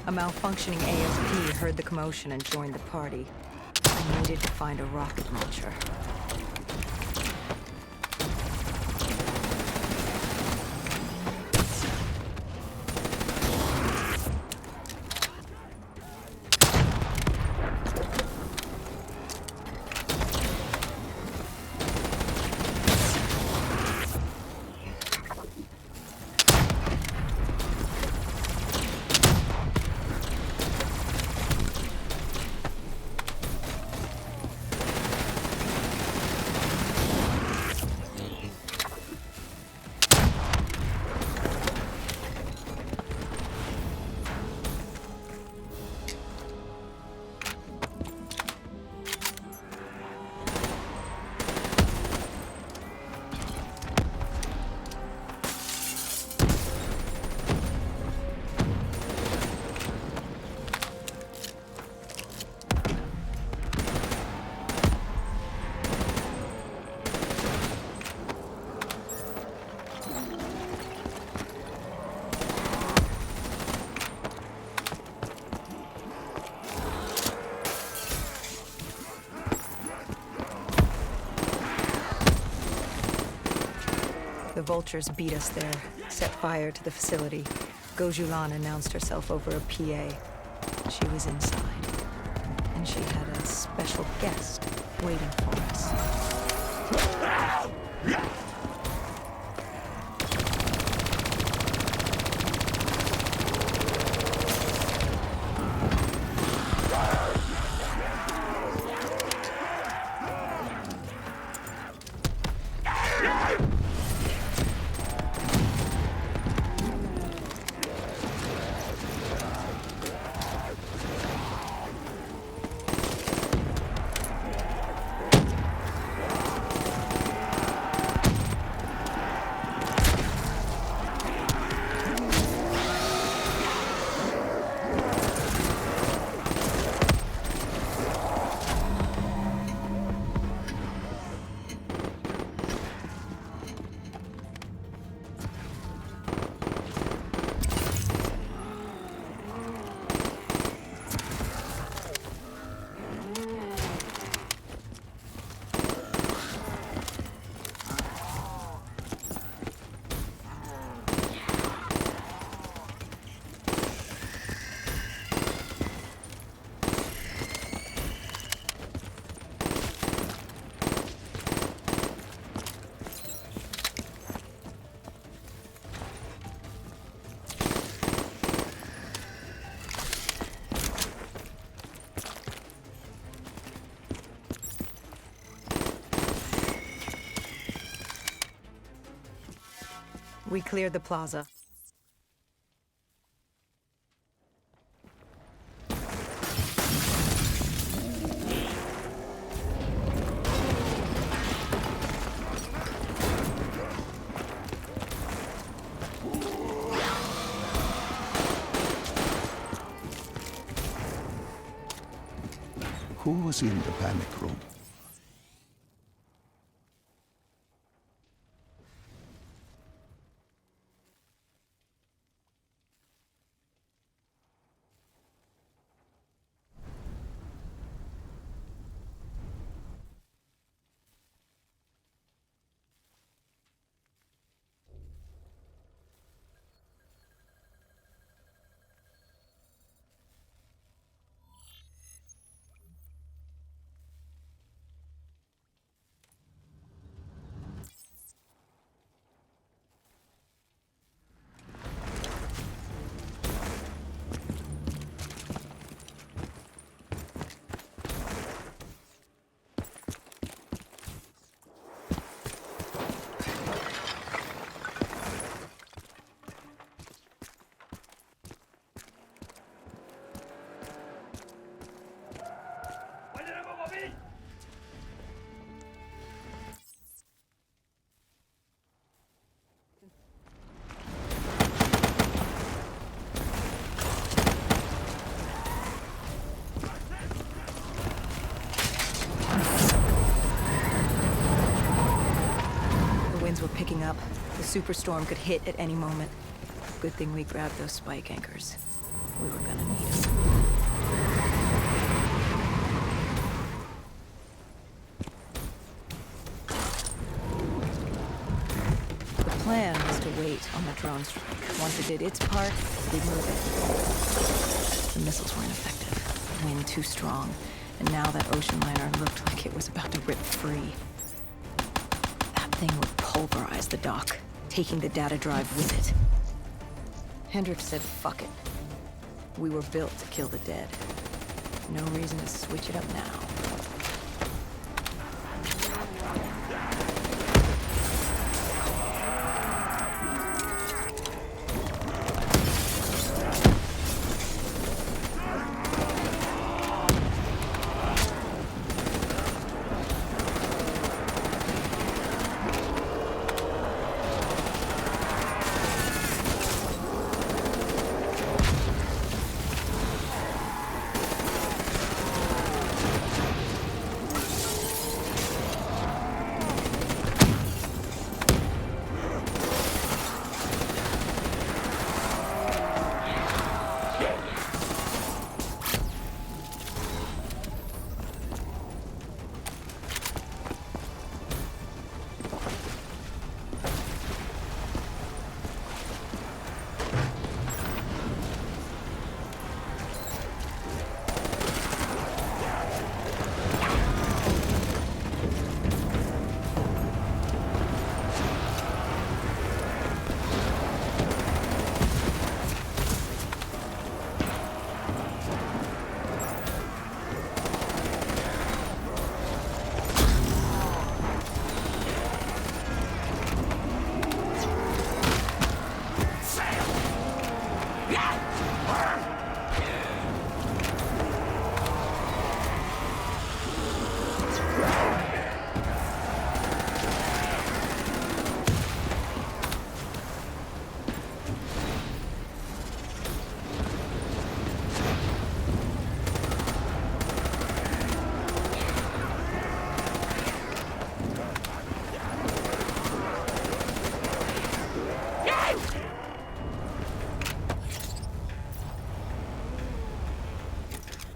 A malfunctioning ASP heard the commotion and joined the party. I needed to find a rocket launcher. The vultures beat us there, set fire to the facility. Gojulan announced herself over a PA. She was inside, and she had a special guest waiting for us. We cleared the plaza. Who was in the panic room? Winds were picking up. The superstorm could hit at any moment. Good thing we grabbed those spike anchors. We were gonna need him. The plan was to wait on the drone strike. Once it did its part, we'd move it. The missiles were ineffective. Wind too strong. And now that ocean liner looked like it was about to rip free. That thing would pulverize the dock, taking the data drive with it. Hendricks said, fuck it. We were built to kill the dead. No reason to switch it up now.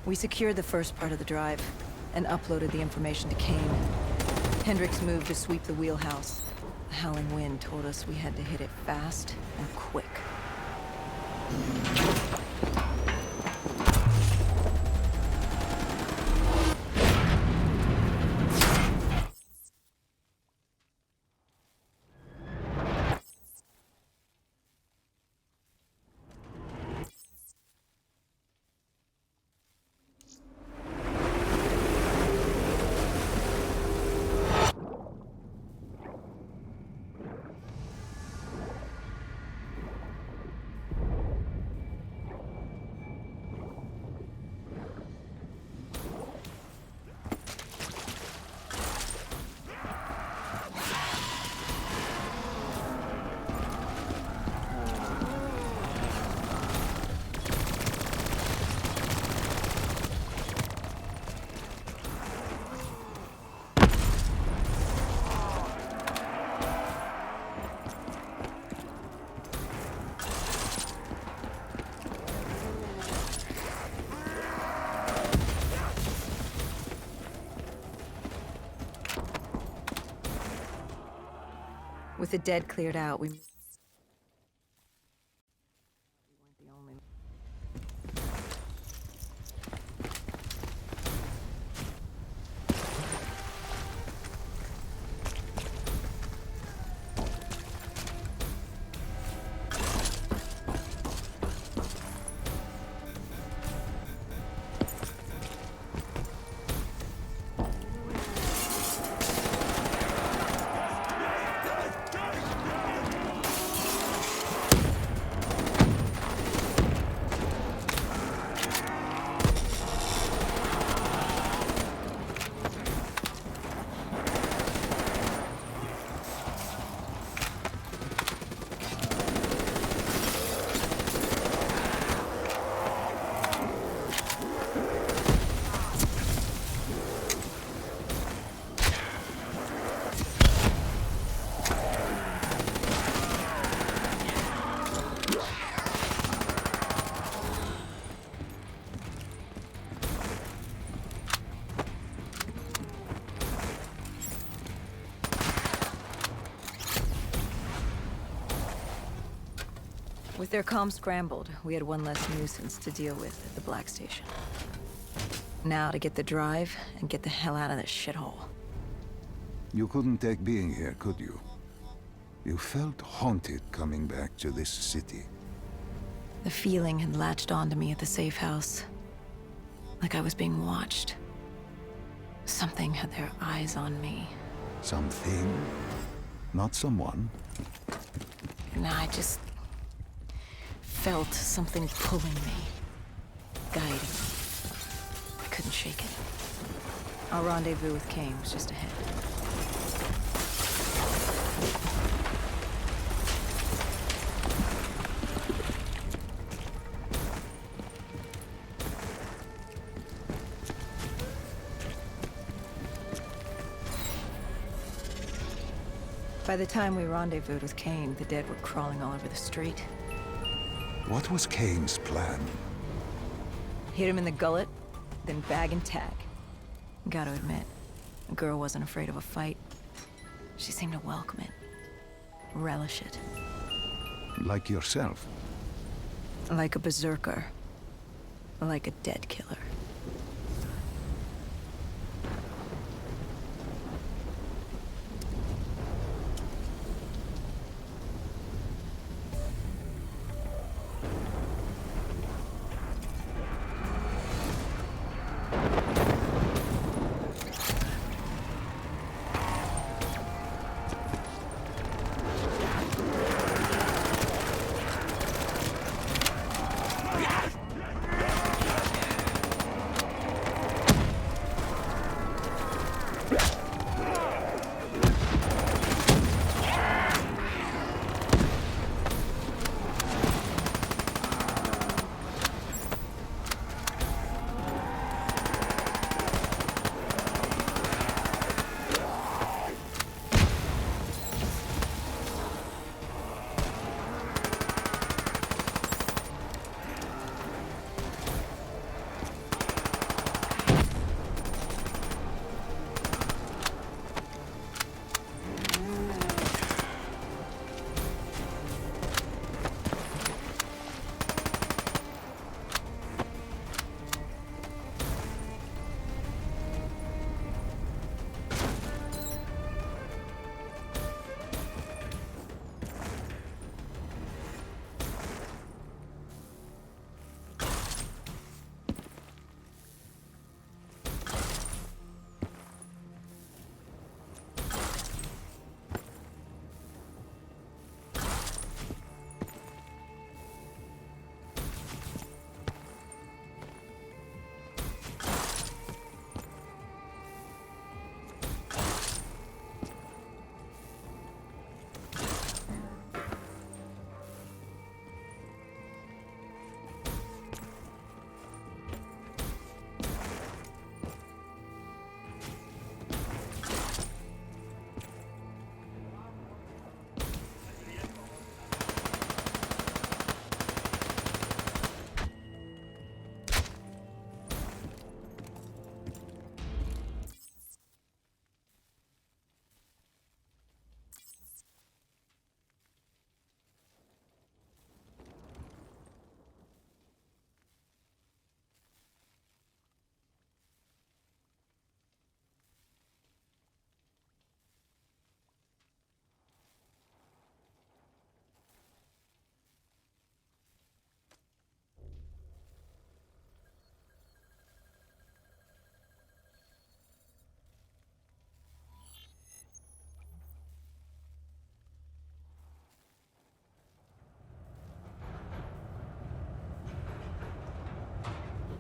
We secured the first part of the drive and uploaded the information to Kane. Hendricks moved to sweep the wheelhouse. The howling wind told us we had to hit it fast and quick. With the dead cleared out, we weren't the only. With their comms scrambled, we had one less nuisance to deal with at the Black Station. Now to get the drive and get the hell out of this shithole. You couldn't take being here, could you? You felt haunted coming back to this city. The feeling had latched onto me at the safe house. Like I was being watched. Something had their eyes on me. Something, not someone. And I just felt something pulling me, guiding me. I couldn't shake it. Our rendezvous with Kane was just ahead. By the time we rendezvoused with Kane, the dead were crawling all over the street. What was Kane's plan? Hit him in the gullet, then bag and tag. Gotta admit, the girl wasn't afraid of a fight. She seemed to welcome it, relish it. Like yourself. Like a berserker. Like a dead killer.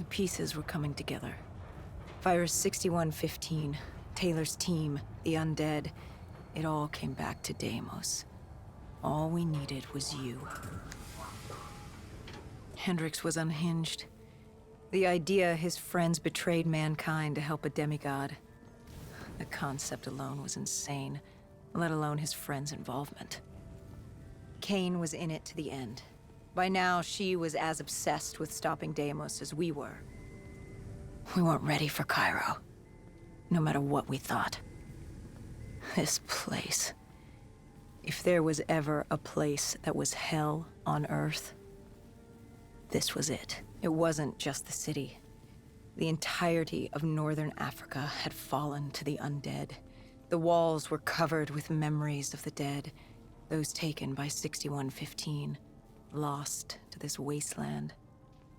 The pieces were coming together. Virus 6115, Taylor's team, the undead. It all came back to Deimos. All we needed was you. Hendricks was unhinged. The idea his friends betrayed mankind to help a demigod. The concept alone was insane, let alone his friends' involvement. Kane was in it to the end. By now, she was as obsessed with stopping Deimos as we were. We weren't ready for Cairo, no matter what we thought. This place. If If there was ever a place that was hell on Earth, this was it. It wasn't just the city. The entirety of northern Africa had fallen to the undead. The walls were covered with memories of the dead, those taken by 6115, lost to this wasteland,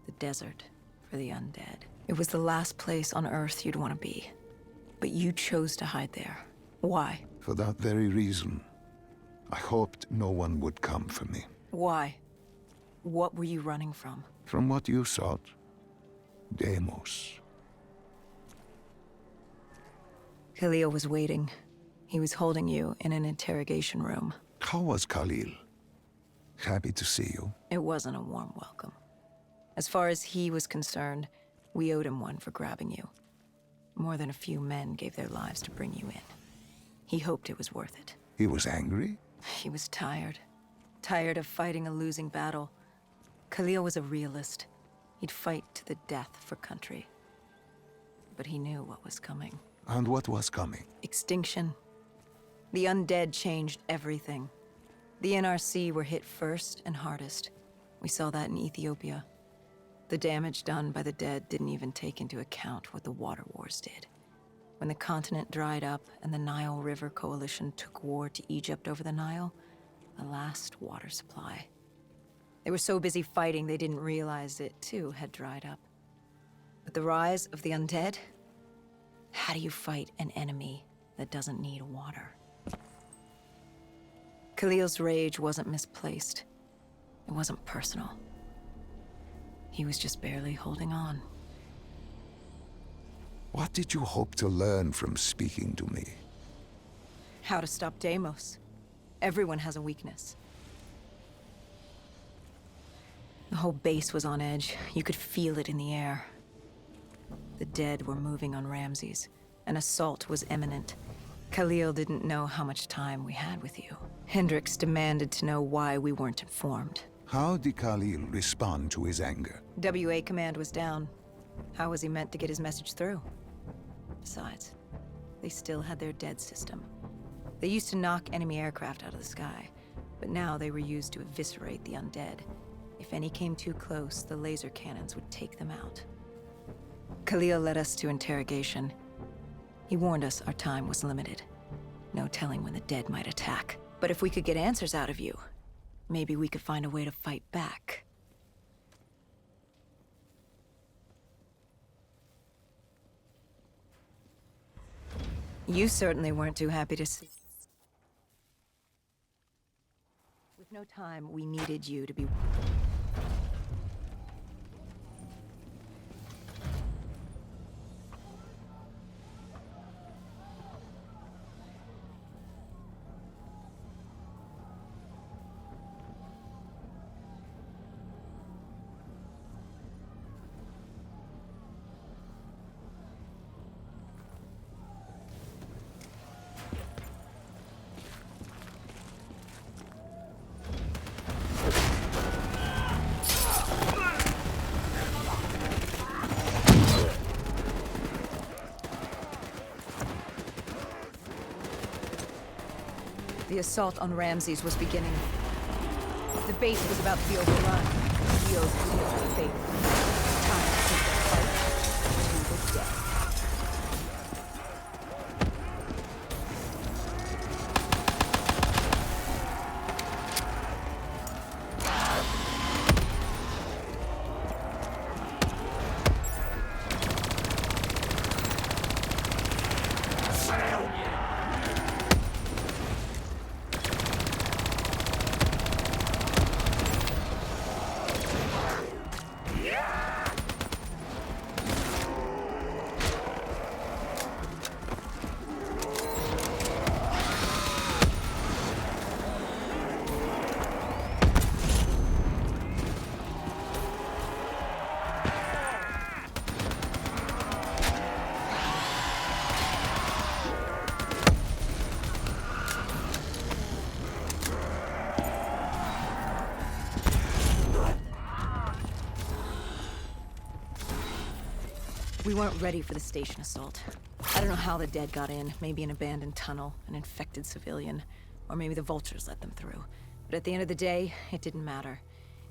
the desert for the undead. It was the last place on Earth you'd want to be. But you chose to hide there. Why? For that very reason, I hoped no one would come for me. Why? What were you running from? From what you sought, Deimos. Khalil was waiting. He was holding you in an interrogation room. How was Khalil? Happy to see you. It wasn't a warm welcome. As far as he was concerned, we owed him one for grabbing you. More than a few men gave their lives to bring you in. He hoped it was worth it. He was angry? He was tired. Tired of fighting a losing battle. Khalil was a realist. He'd fight to the death for country. But he knew what was coming. And what was coming? Extinction. The undead changed everything. The NRC were hit first and hardest. We saw that in Ethiopia. The damage done by the dead didn't even take into account what the water wars did. When the continent dried up and the Nile River Coalition took war to Egypt over the Nile, the last water supply. They were so busy fighting they didn't realize it too had dried up. But the rise of the undead? How do you fight an enemy that doesn't need water? Khalil's rage wasn't misplaced. It wasn't personal. He was just barely holding on. What did you hope to learn from speaking to me? How to stop Deimos. Everyone has a weakness. The whole base was on edge. You could feel it in the air. The dead were moving on Ramses. An assault was imminent. Khalil didn't know how much time we had with you. Hendricks demanded to know why we weren't informed. How did Khalil respond to his anger? WA command was down. How was he meant to get his message through? Besides, they still had their dead system. They used to knock enemy aircraft out of the sky, but now they were used to eviscerate the undead. If any came too close, the laser cannons would take them out. Khalil led us to interrogation. He warned us our time was limited. No telling when the dead might attack. But if we could get answers out of you, maybe we could find a way to fight back. You certainly weren't too happy to see. With no time, we needed you to be... The assault on Ramses was beginning. The base was about to be overrun. We owed Khalil a favor. Time to take the fight to the death. We weren't ready for the station assault. I don't know how the dead got in. Maybe an abandoned tunnel, an infected civilian. Or maybe the vultures let them through. But at the end of the day, it didn't matter.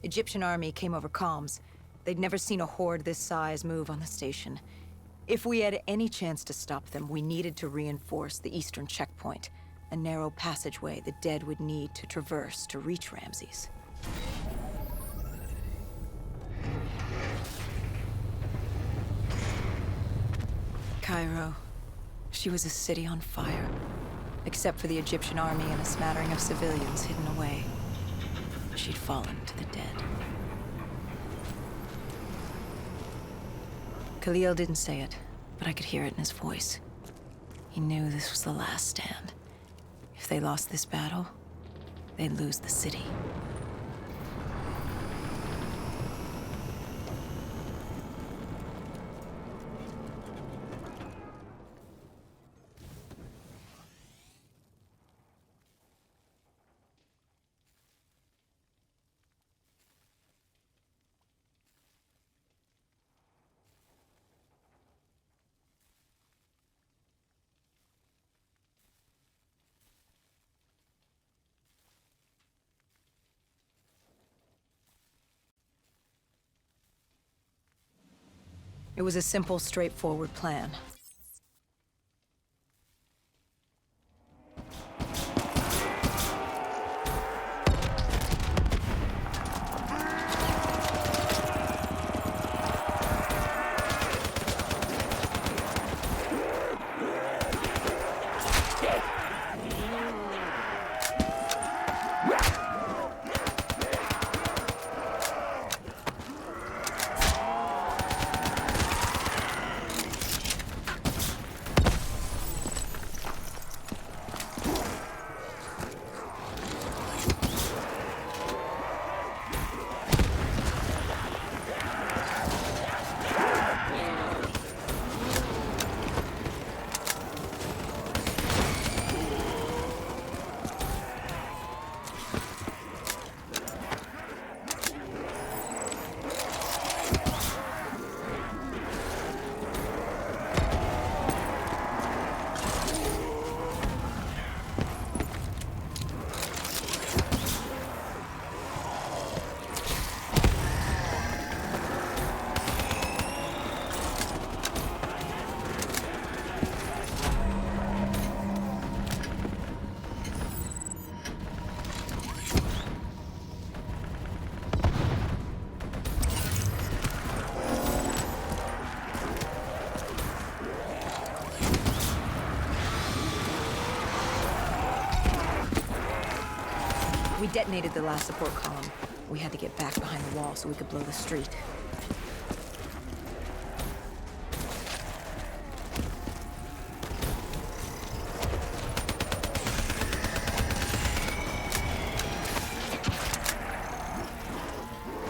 Egyptian army came over comms. They'd never seen a horde this size move on the station. If we had any chance to stop them, we needed to reinforce the eastern checkpoint, a narrow passageway the dead would need to traverse to reach Ramses. Cairo. She was a city on fire, except for the Egyptian army and a smattering of civilians hidden away. She'd fallen to the dead. Khalil didn't say it, but I could hear it in his voice. He knew this was the last stand. If they lost this battle, they'd lose the city. It was a simple, straightforward plan. We detonated the last support column. We had to get back behind the wall so we could blow the street.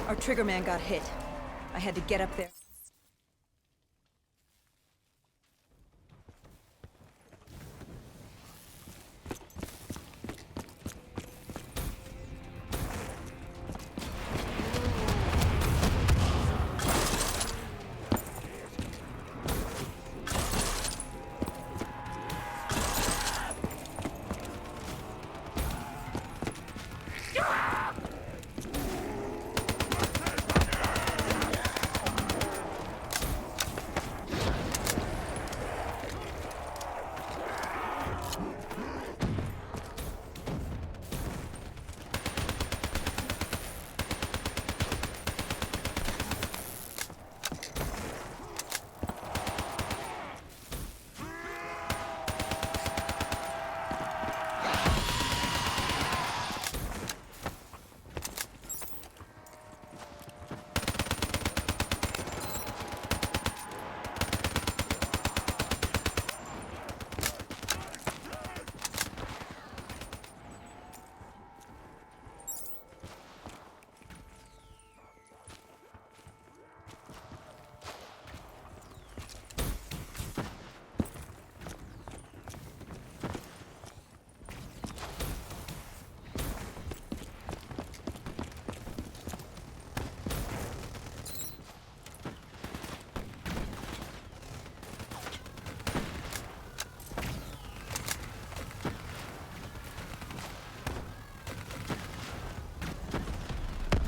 Our triggerman got hit. I had to get up there.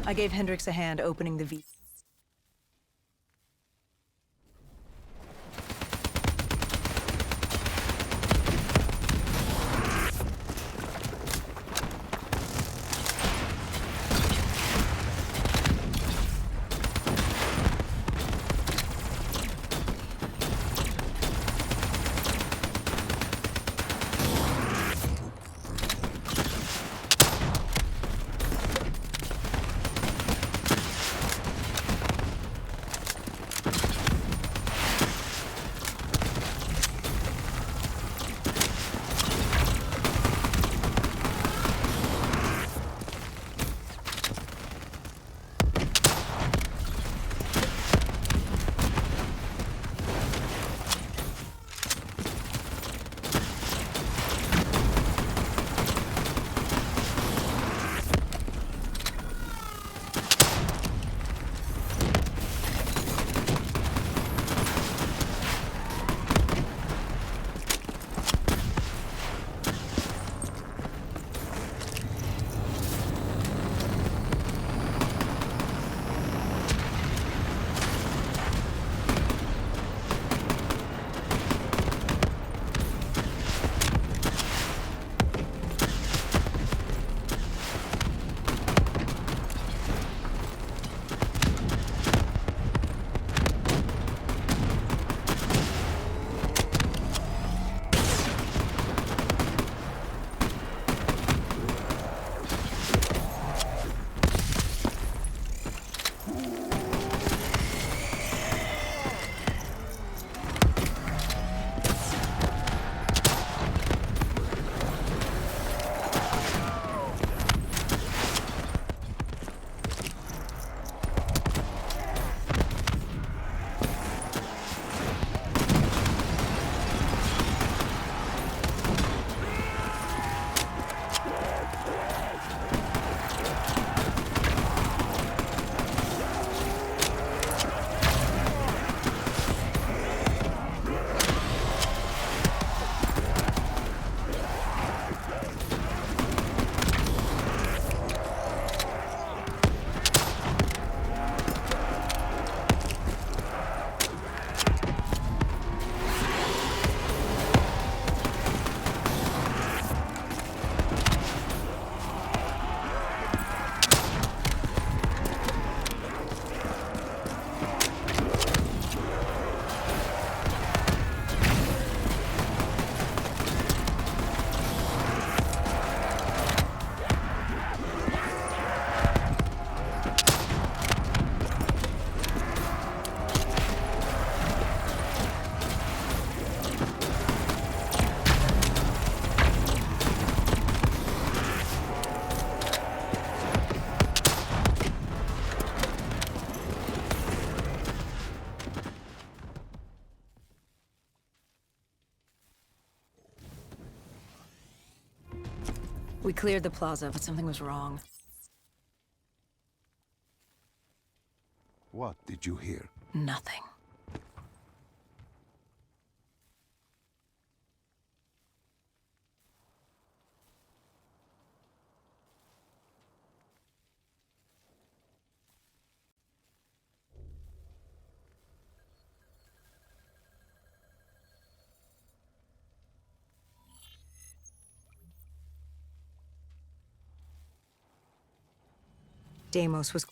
I gave Hendricks a hand opening the V. We cleared the plaza, but something was wrong. What did you hear? Nothing. Deimos was...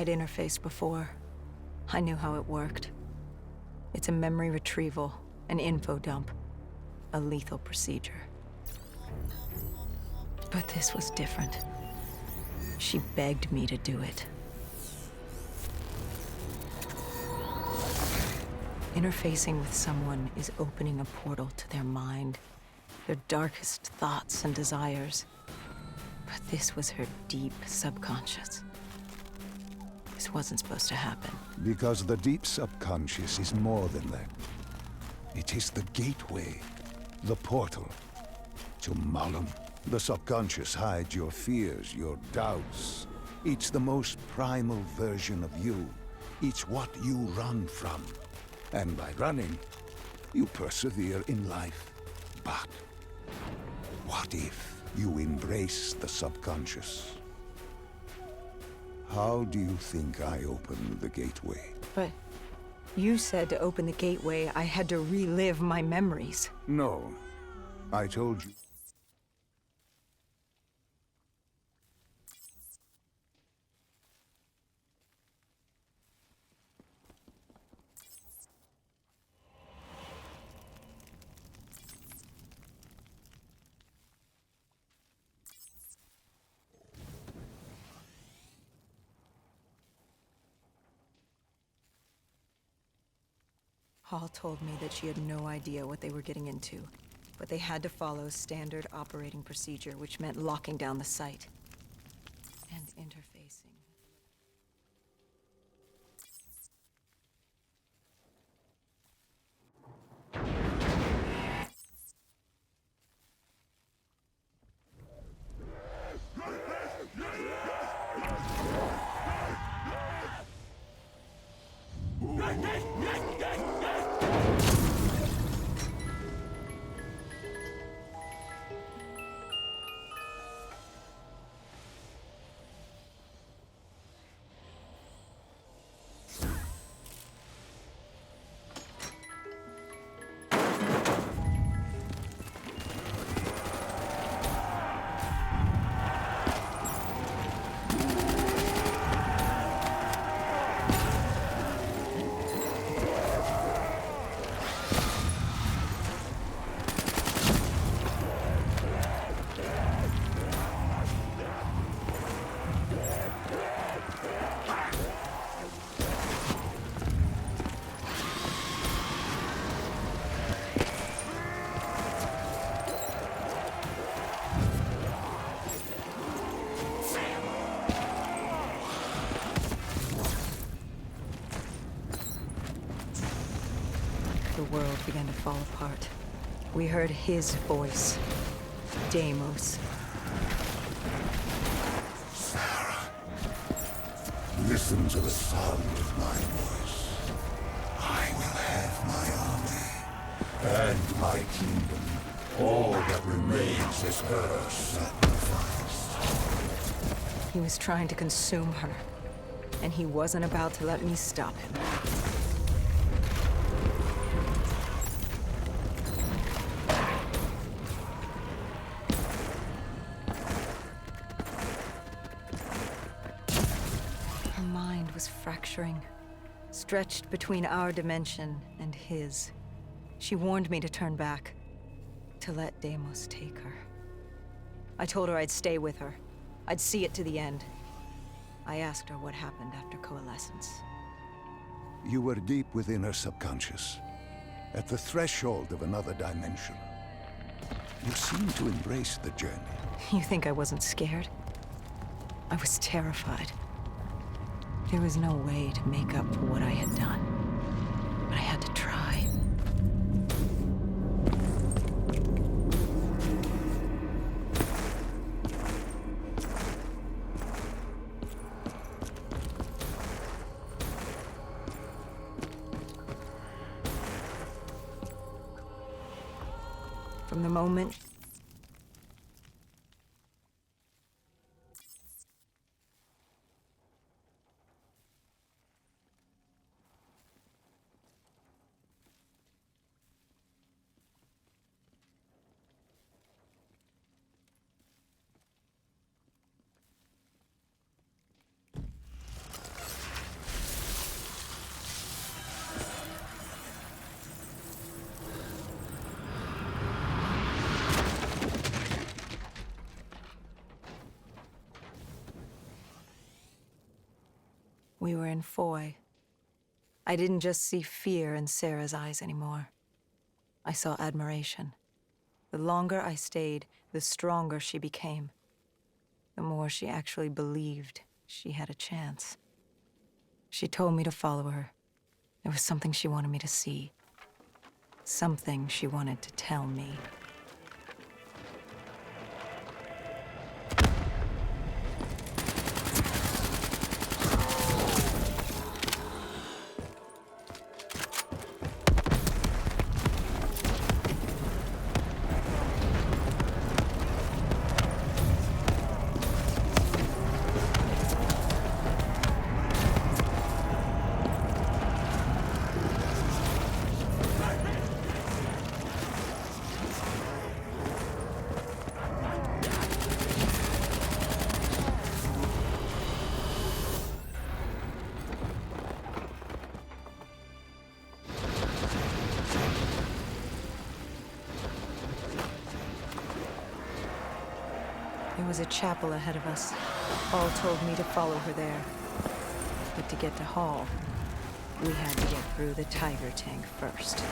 I'd interfaced before. I knew how it worked. It's a memory retrieval, an info dump, a lethal procedure. But this was different. She begged me to do it. Interfacing with someone is opening a portal to their mind, their darkest thoughts and desires. But this was her deep subconscious. This wasn't supposed to happen. Because the deep subconscious is more than that. It is the gateway, the portal, to Malum. The subconscious hides your fears, your doubts. It's the most primal version of you. It's what you run from. And by running, you persevere in life. But what if you embrace the subconscious? How do you think I opened the gateway? But you said to open the gateway, I had to relive my memories. No. I told you. Hall told me that she had no idea what they were getting into, but they had to follow standard operating procedure, which meant locking down the site and interfacing. The world began to fall apart. We heard his voice. Deimos. Sarah, listen to the sound of my voice. I will have my army and my kingdom. All that remains is her sacrifice. He was trying to consume her, and he wasn't about to let me stop him. Her mind was fracturing, stretched between our dimension and his. She warned me to turn back, to let Deimos take her. I told her I'd stay with her. I'd see it to the end. I asked her what happened after coalescence. You were deep within her subconscious, at the threshold of another dimension. You seemed to embrace the journey. You think I wasn't scared? I was terrified. There was no way to make up for what I had done, but I had to try. From the moment we were in Foy, I didn't just see fear in Sarah's eyes anymore. I saw admiration. The longer I stayed, the stronger she became. The more she actually believed she had a chance. She told me to follow her. There was something she wanted me to see. Something she wanted to tell me. There was a chapel ahead of us. Hall told me to follow her there. But to get to Hall, we had to get through the Tiger tank first.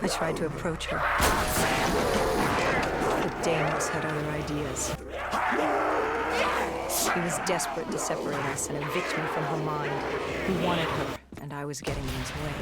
I tried to approach her. But Deimos had other ideas. He was desperate to separate us and evict me from her mind. He wanted her, and I was getting in his way.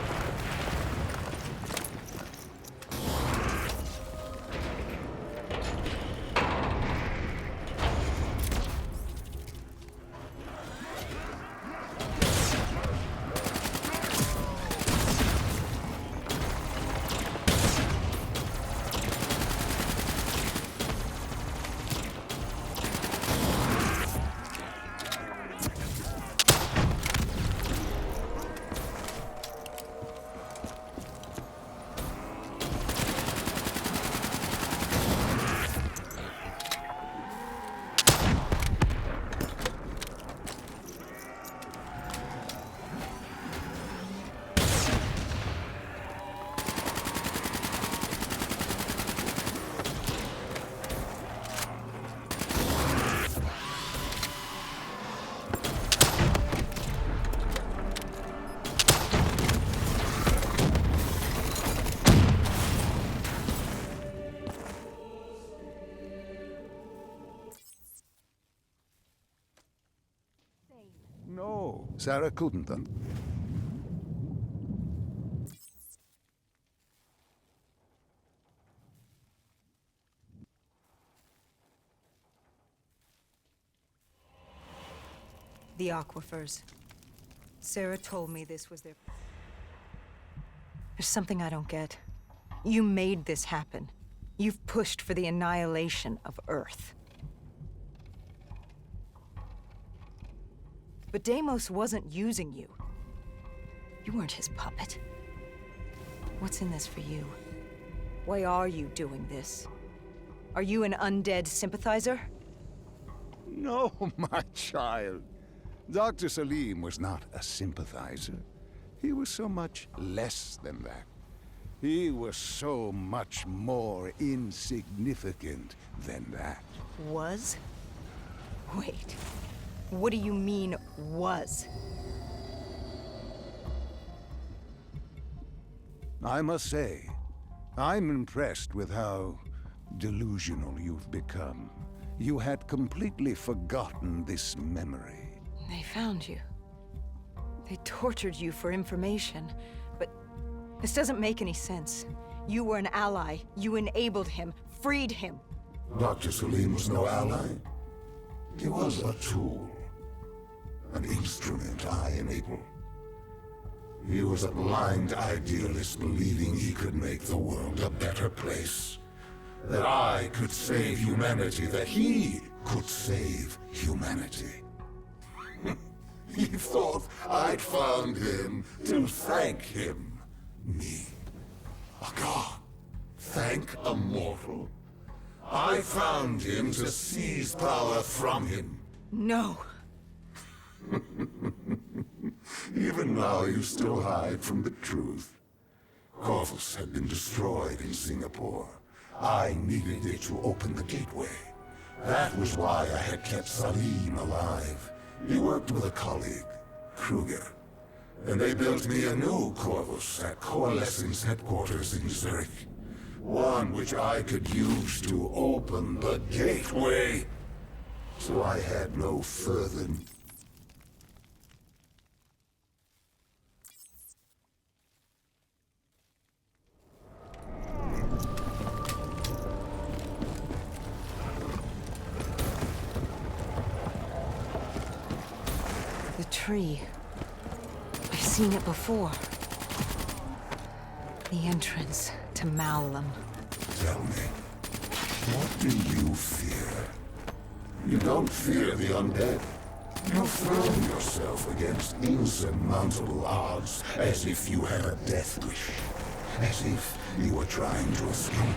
No, Sarah couldn't have. The aquifers. Sarah told me this was their... There's something I don't get. You made this happen. You've pushed for the annihilation of Earth. But Deimos wasn't using you. You weren't his puppet. What's in this for you? Why are you doing this? Are you an undead sympathizer? No, my child. Dr. Salim was not a sympathizer. He was so much less than that. He was so much more insignificant than that. Was? Wait. What do you mean, was? I must say, I'm impressed with how delusional you've become. You had completely forgotten this memory. They found you. They tortured you for information, but this doesn't make any sense. You were an ally. You enabled him, freed him. Dr. Salim was no ally. He was a tool. An instrument I enabled. He was a blind idealist believing he could make the world a better place. That I could save humanity, that he could save humanity. He thought I'd found him to thank him. Me, a god, Thank a mortal. I found him to seize power from him. No. Even now you still hide from the truth. Corvus had been destroyed in Singapore. I needed it to open the gateway. That was why I had kept Salim alive. He worked with a colleague, Kruger. And they built me a new Corvus at Coalescence headquarters in Zurich. One which I could use to open the gateway. So I had no further... The tree. I've seen it before. The entrance to Malum. Tell me, what do you fear? You don't fear the undead. You throw yourself against insurmountable odds as if you had a death wish. As if you were trying to escape.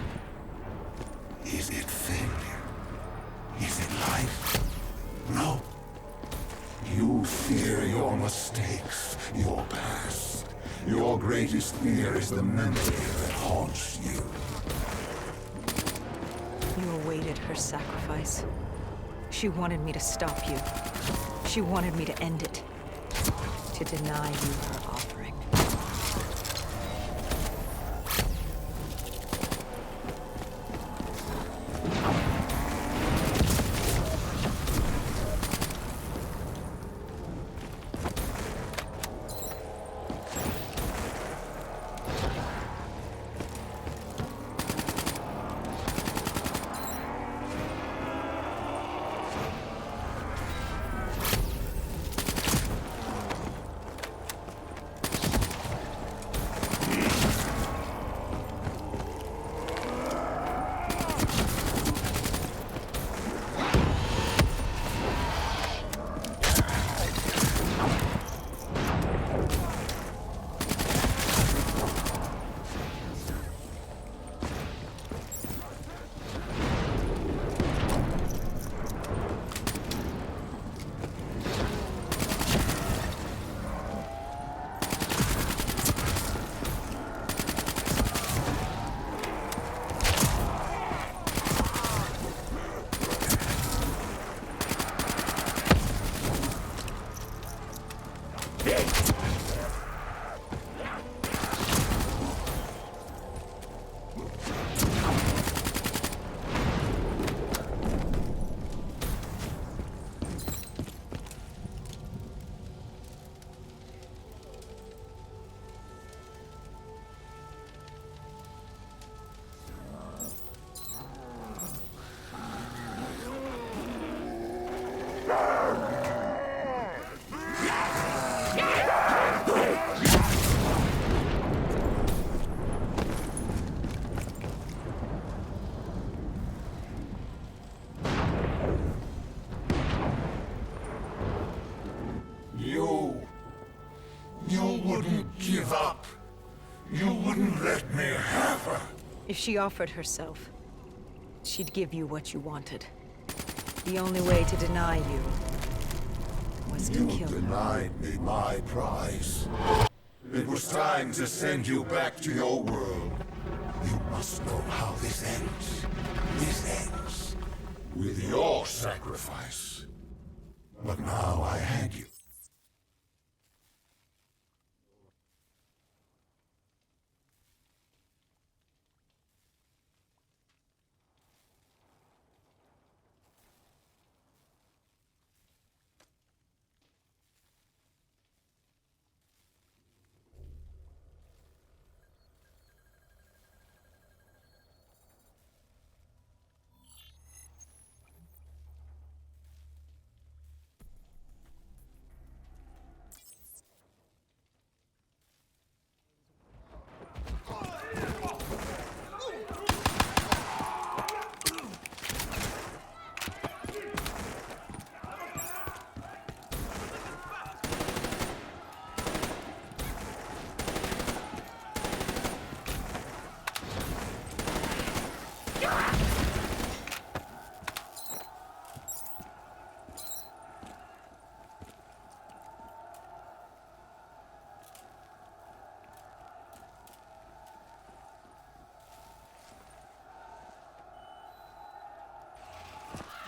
Is it failure? Is it life? No. You fear your mistakes, your past. Your greatest fear is the memory that haunts you. You awaited her sacrifice. She wanted me to stop you. She wanted me to end it. To deny you her offering. You wouldn't give up. You wouldn't let me have her. If she offered herself, she'd give you what you wanted. The only way to deny you was to You kill her. denied me my prize. It was time to send you back to your world. You must know how this ends. This ends with your sacrifice. But now I hand you.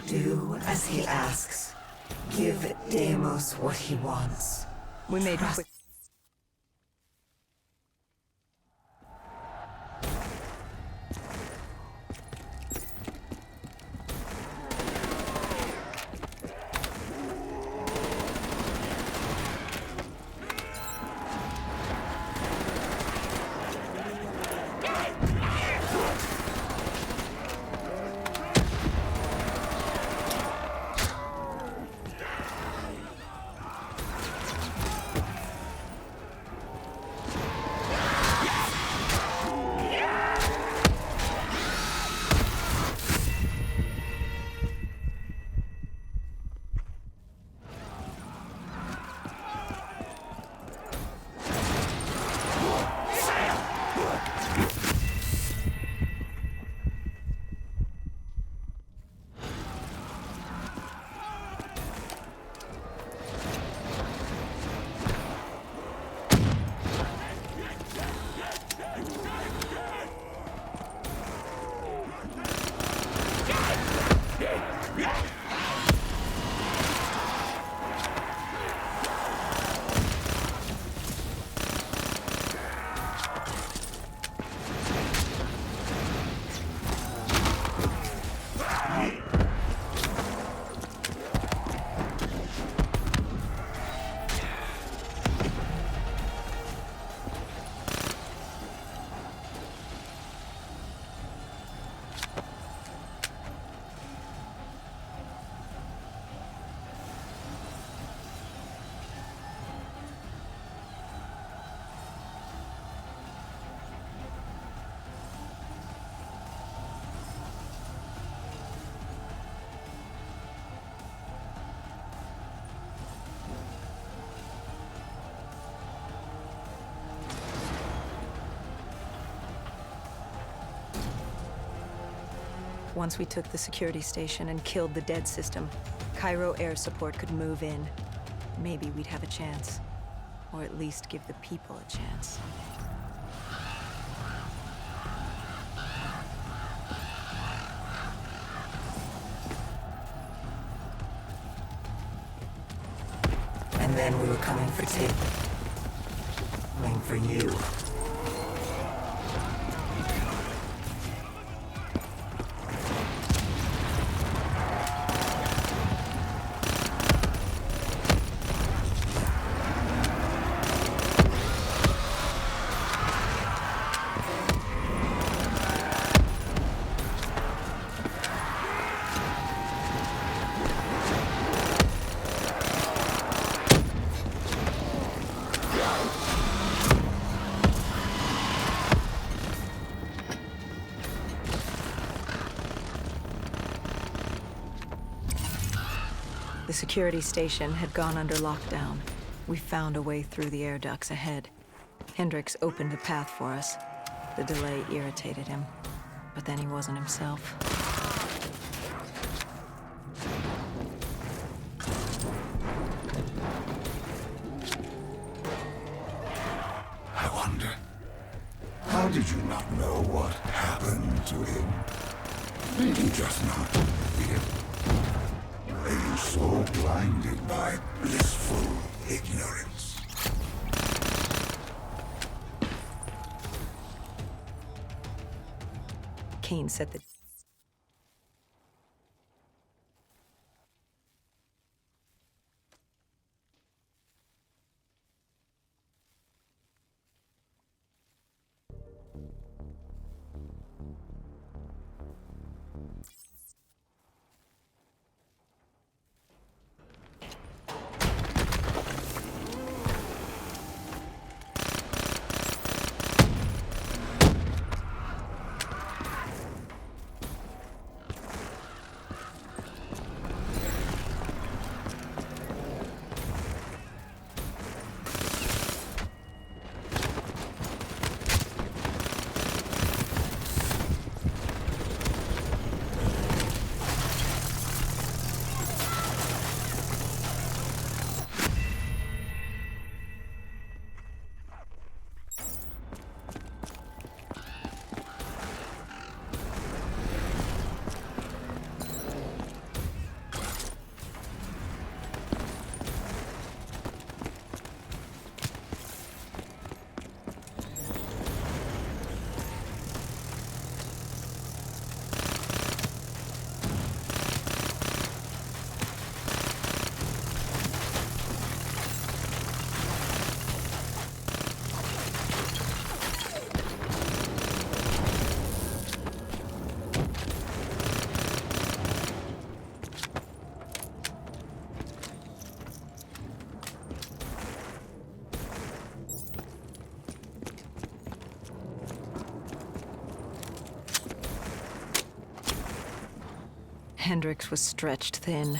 Do as he asks. Give Deimos what he wants. We made Trust- quick. Once we took the security station and killed the dead system, Cairo air support could move in. Maybe we'd have a chance. Or at least give the people a chance. And then we were coming for Tig. Coming for you. The security station had gone under lockdown. We found a way through the air ducts ahead. Hendricks opened a path for us. The delay irritated him, but then he wasn't himself. I wonder, how did you not know what happened to him? Did you just not feel? Are you so blinded by blissful ignorance? Kane set the... Hendrix was stretched thin.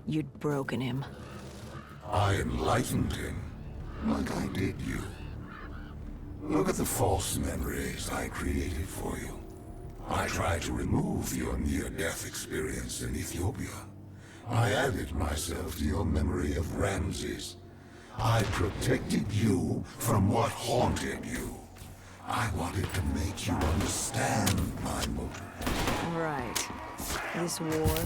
You'd broken him. I enlightened him, like I did you. Look at the false memories I created for you. I tried to remove your near-death experience in Ethiopia. I added myself to your memory of Ramses. I protected you from what haunted you. I wanted to make you understand my motive. Right. This war.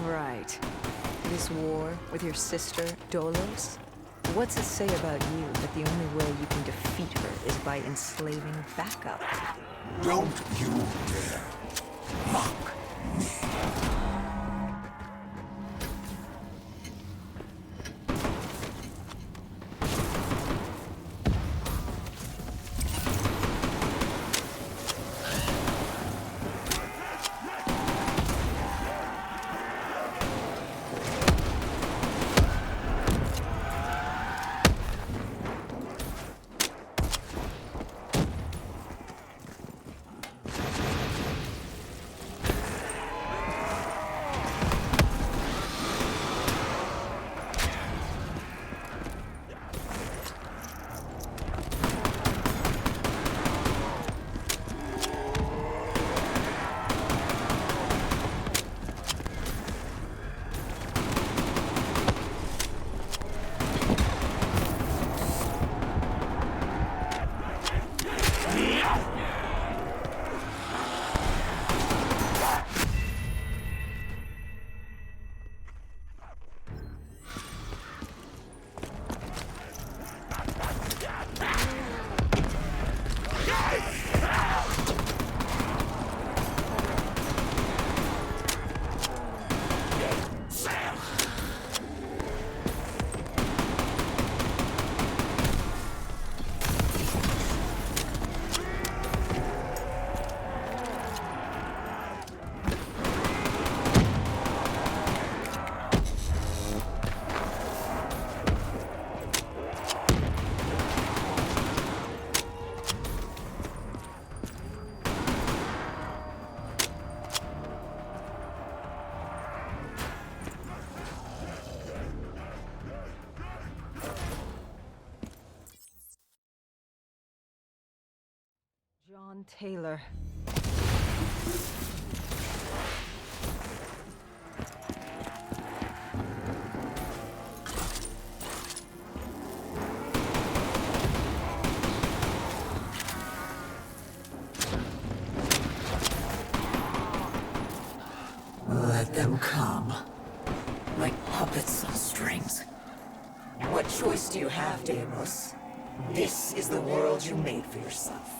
Right. This war with your sister, Dolos? What's it say about you that the only way you can defeat her is by enslaving backup? Don't you dare mock me. John Taylor. Let them come. Like puppets on strings. What choice do you have, Deimos? This is the world you made for yourself.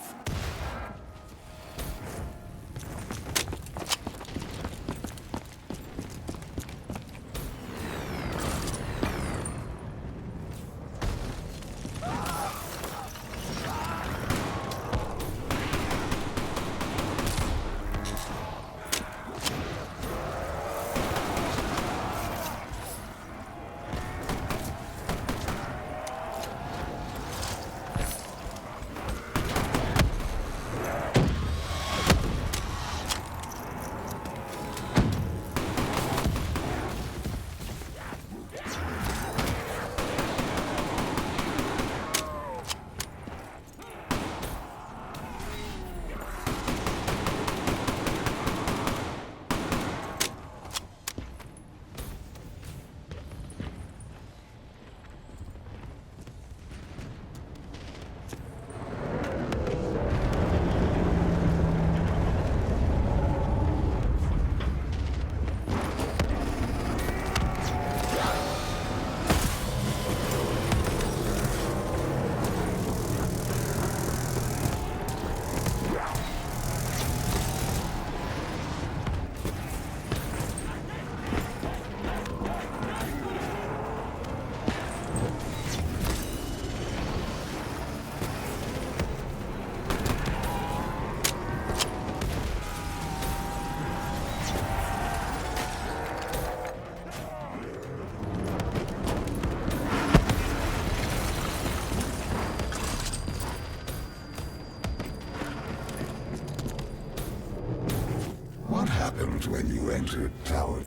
when you entered Tower.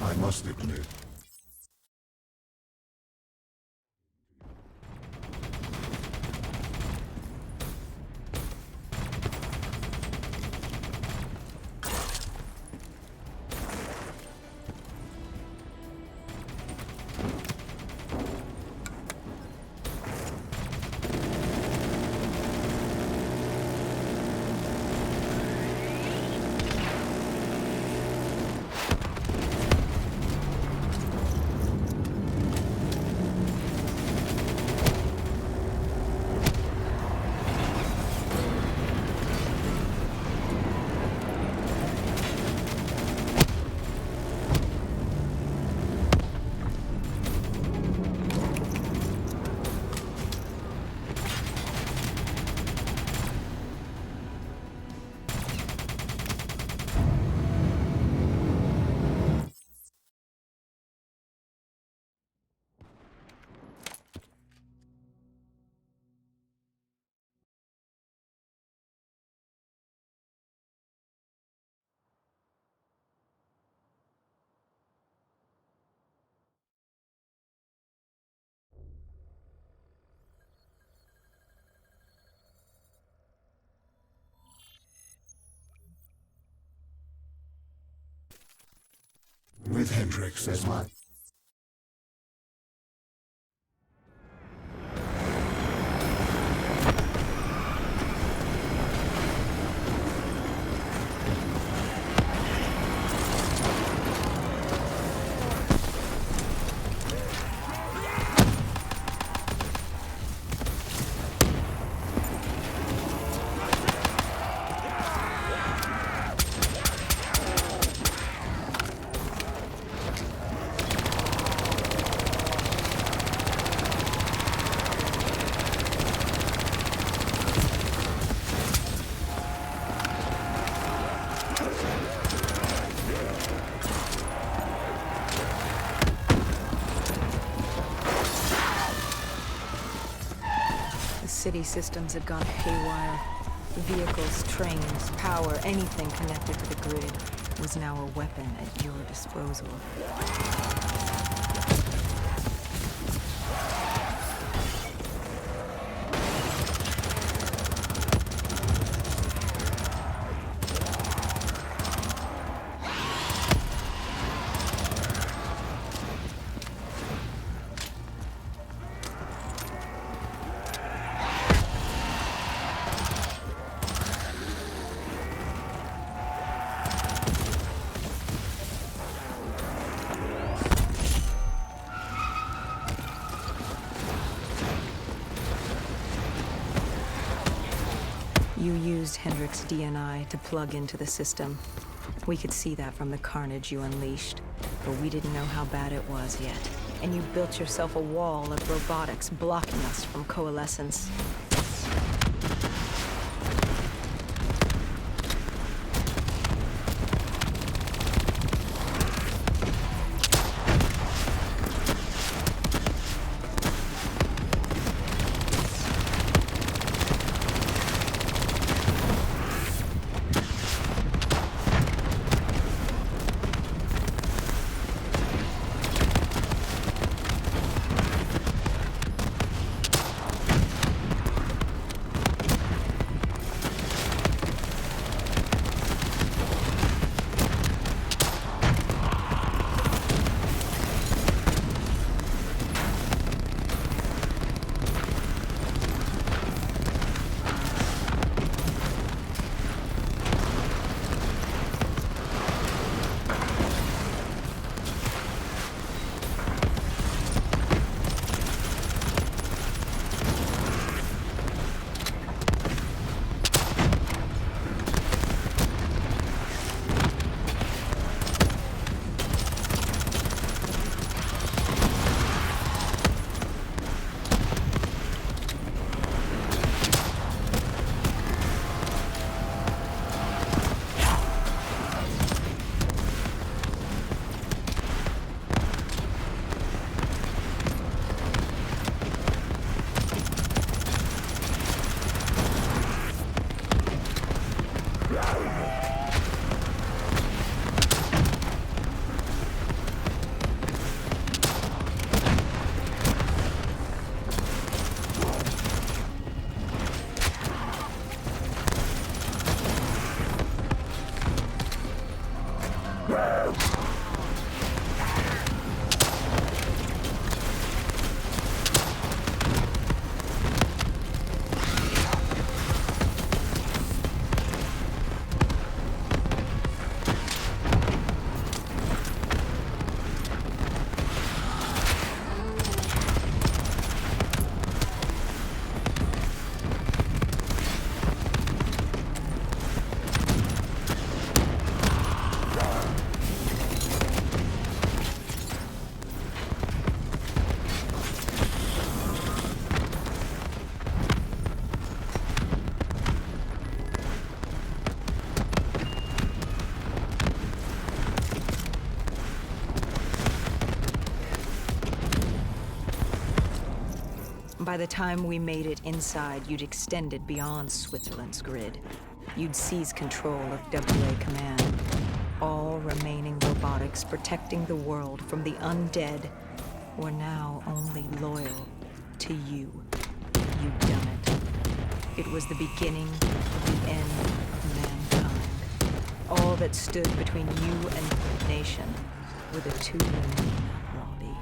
I must admit, with Hendrix as my... City systems had gone haywire. Vehicles, trains, power, anything connected to the grid was now a weapon at your disposal. You used Hendrix's DNI to plug into the system. We could see that from the carnage you unleashed, but we didn't know how bad it was yet. And you built yourself a wall of robotics blocking us from coalescence. By the time we made it inside, you'd extended beyond Switzerland's grid. You'd seized control of AA Command. All remaining robotics protecting the world from the undead were now only loyal to you. You'd done it. It was the beginning of the end of mankind. All that stood between you and the nation were the two women in that lobby.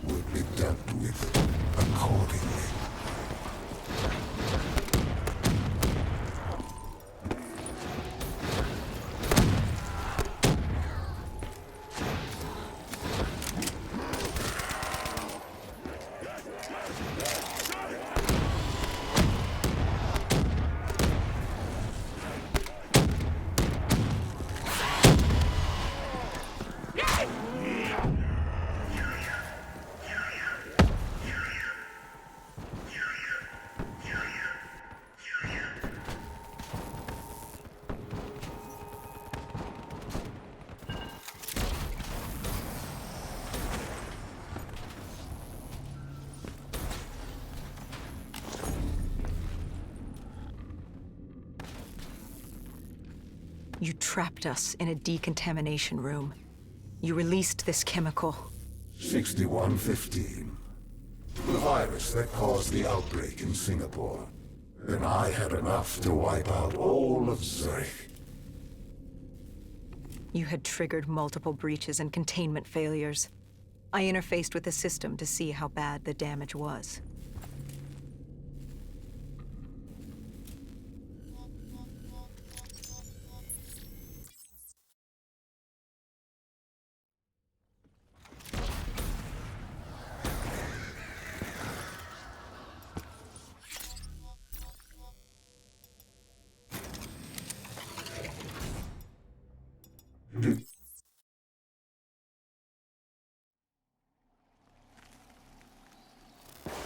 Will be dealt with accordingly. You trapped us in a decontamination room. You released this chemical. 6115. The virus that caused the outbreak in Singapore. And I had enough to wipe out all of Zurich. You had triggered multiple breaches and containment failures. I interfaced with the system to see how bad the damage was.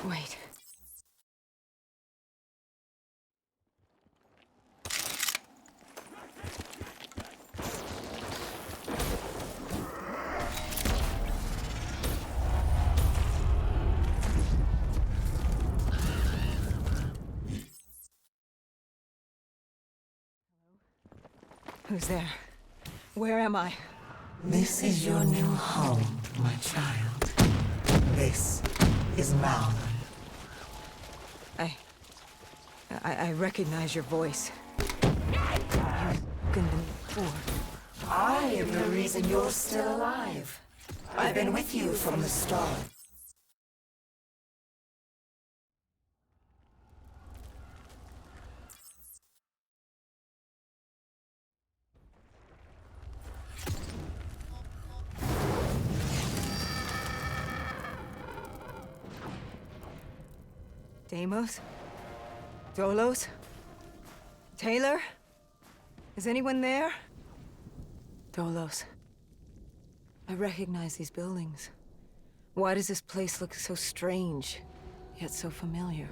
Wait. Who's there? Where am I? This is your new home, my child. This is Malvern. I recognize your voice. You've spoken to me before. I am the reason you're still alive. I've been with you from the start. Deimos? Dolos? Taylor? Is anyone there? Dolos. I recognize these buildings. Why does this place look so strange, yet so familiar?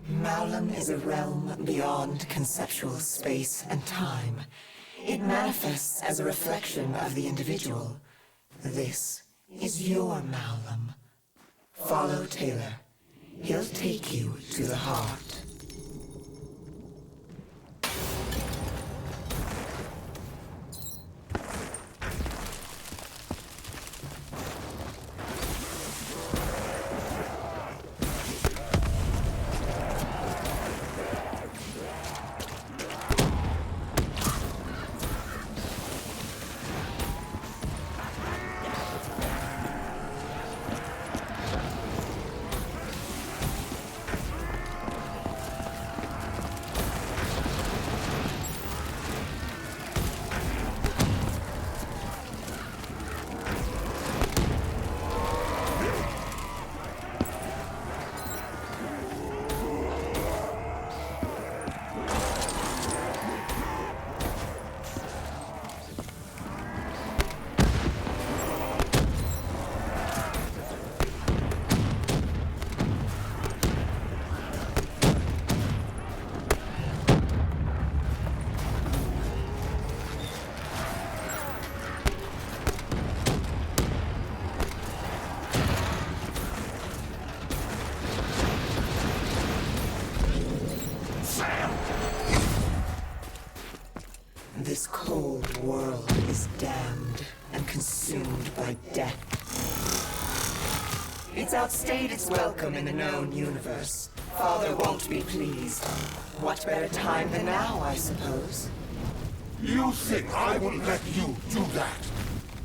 Malum is a realm beyond conceptual space and time. It manifests as a reflection of the individual. This is your Malum. Follow Taylor. He'll take you to the heart. consumed by death. It's outstayed its welcome in the known universe. Father won't be pleased. What better time than now, I suppose? You think I will let you do that?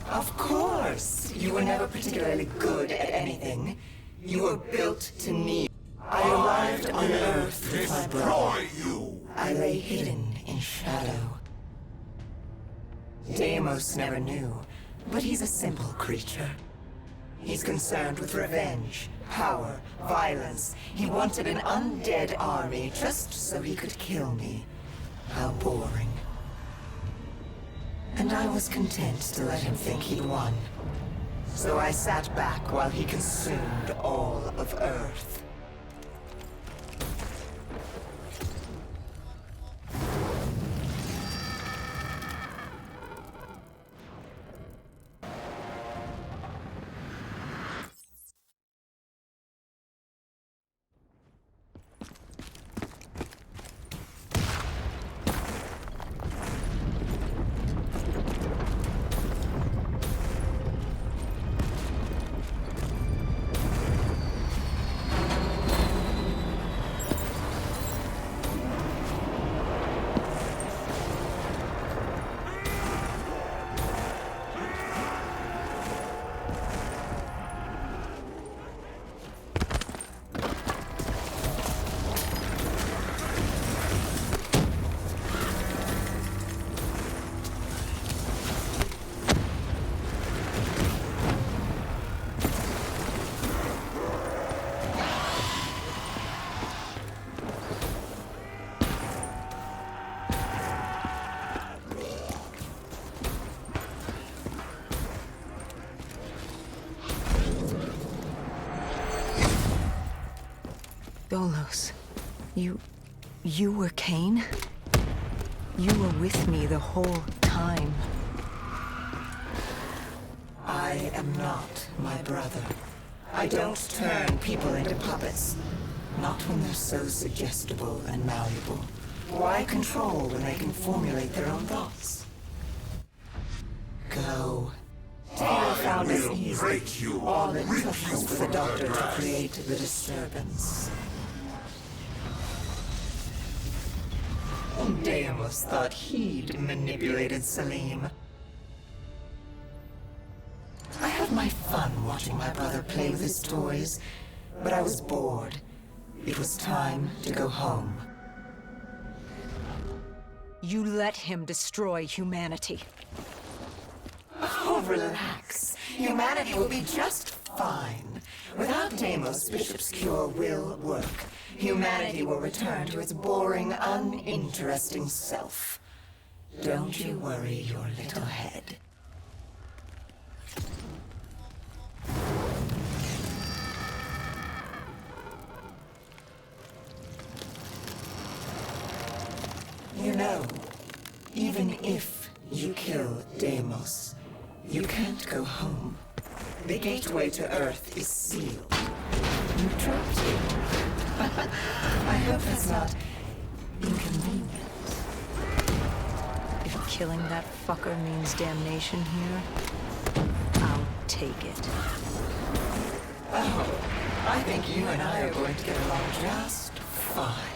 Of course! You were never particularly good at anything. You were built to need. I arrived on Earth with my brother. Destroy you! I lay hidden in shadow. Deimos never knew, but he's a simple creature. He's concerned with revenge, power, violence. He wanted an undead army just so he could kill me. How boring. And I was content to let him think he'd won. So I sat back while he consumed all of Earth. Dolos, you were Cain? You were with me the whole time. I am not my brother. I don't turn people into puppets. Not when they're so suggestible and malleable. Why control when they can formulate their own thoughts? Go. Taylor found us easy. Break you. All it Rip took you was for from the doctor their to grasp. create the disturbance. Deimos thought he'd manipulated Salim. I had my fun watching my brother play with his toys, but I was bored. It was time to go home. You let him destroy humanity. Oh, relax. Humanity will be just fine. Without Deimos, Bishop's cure will work. Humanity will return to its boring, uninteresting self. Don't you worry your little head. You know, even if you kill Deimos, you can't go home. The gateway to Earth is sealed. You trapped him. I hope that's not inconvenient. If killing that fucker means damnation here, I'll take it. Oh, I think you and I are going to get along just fine.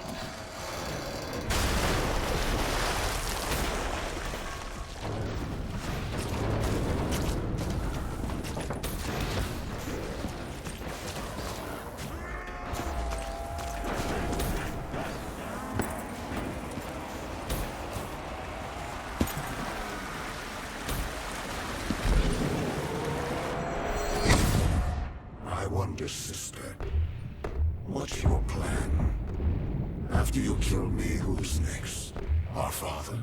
I wonder, sister, what's your plan? After you kill me, who's next? Our father?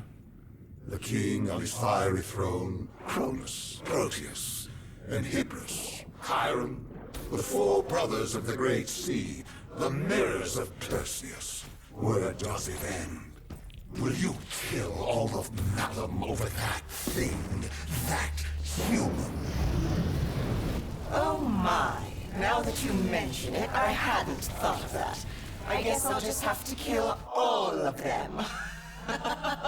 The king on his fiery throne? Cronus, Proteus, and Hybris, Chiron, the four brothers of the Great Sea, the mirrors of Perseus. Where does it end? Will you kill all of Malum over that thing, that human? Oh my. Now that you mention it, I hadn't thought of that. I guess I'll just have to kill all of them.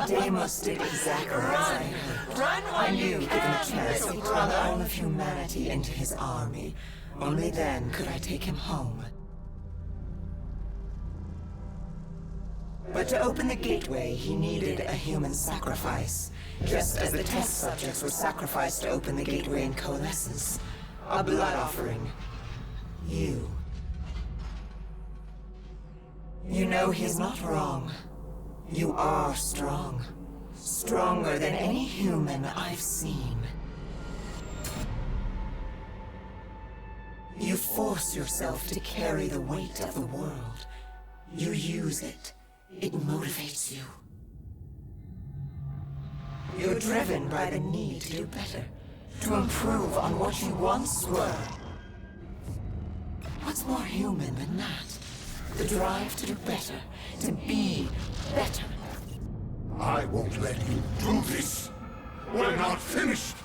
Deimos did exactly as I hoped. I knew, given a chance, he'd run all of humanity into his army. Only then could I take him home. But to open the gateway, he needed a human sacrifice. Just as the test subjects were sacrificed to open the gateway in Coalescence. A blood offering. You. You know he's not wrong. You are strong. Stronger than any human I've seen. You force yourself to carry the weight of the world. You use it. It motivates you. You're driven by the need to do better. To improve on what you once were. What's more human than that? The drive to do better. To be better. I won't let you do this. We're not finished.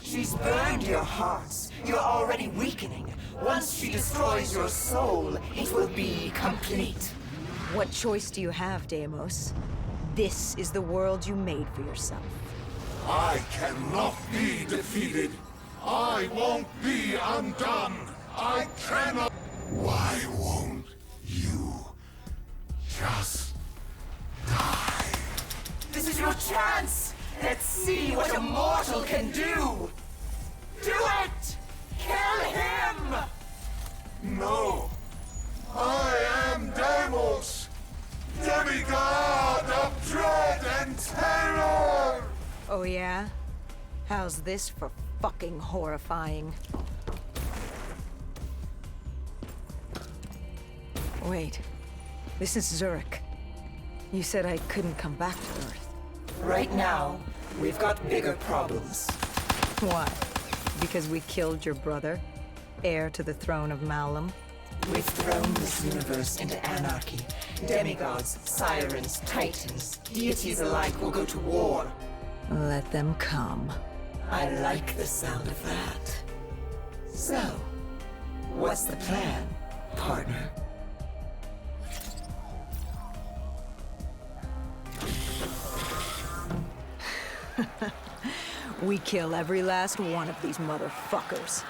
She's burned your hearts. You're already weakening. Once she destroys your soul, it will be complete. What choice do you have, Deimos? This is the world you made for yourself. I cannot be defeated. I won't be undone. I cannot. Why won't you just die? This is your chance! Let's see what a mortal can do! Do it! Kill him! No. I am Deimos, demigod of dread and terror! Oh yeah? How's this for fucking horrifying? Wait. This is Zurich. You said I couldn't come back to Earth. Right now, we've got bigger problems. Why? Because we killed your brother? Heir to the throne of Malum? We've thrown this universe into anarchy. Demigods, sirens, titans, deities alike will go to war. Let them come. I like the sound of that. So, what's the plan, partner? We kill every last one of these motherfuckers.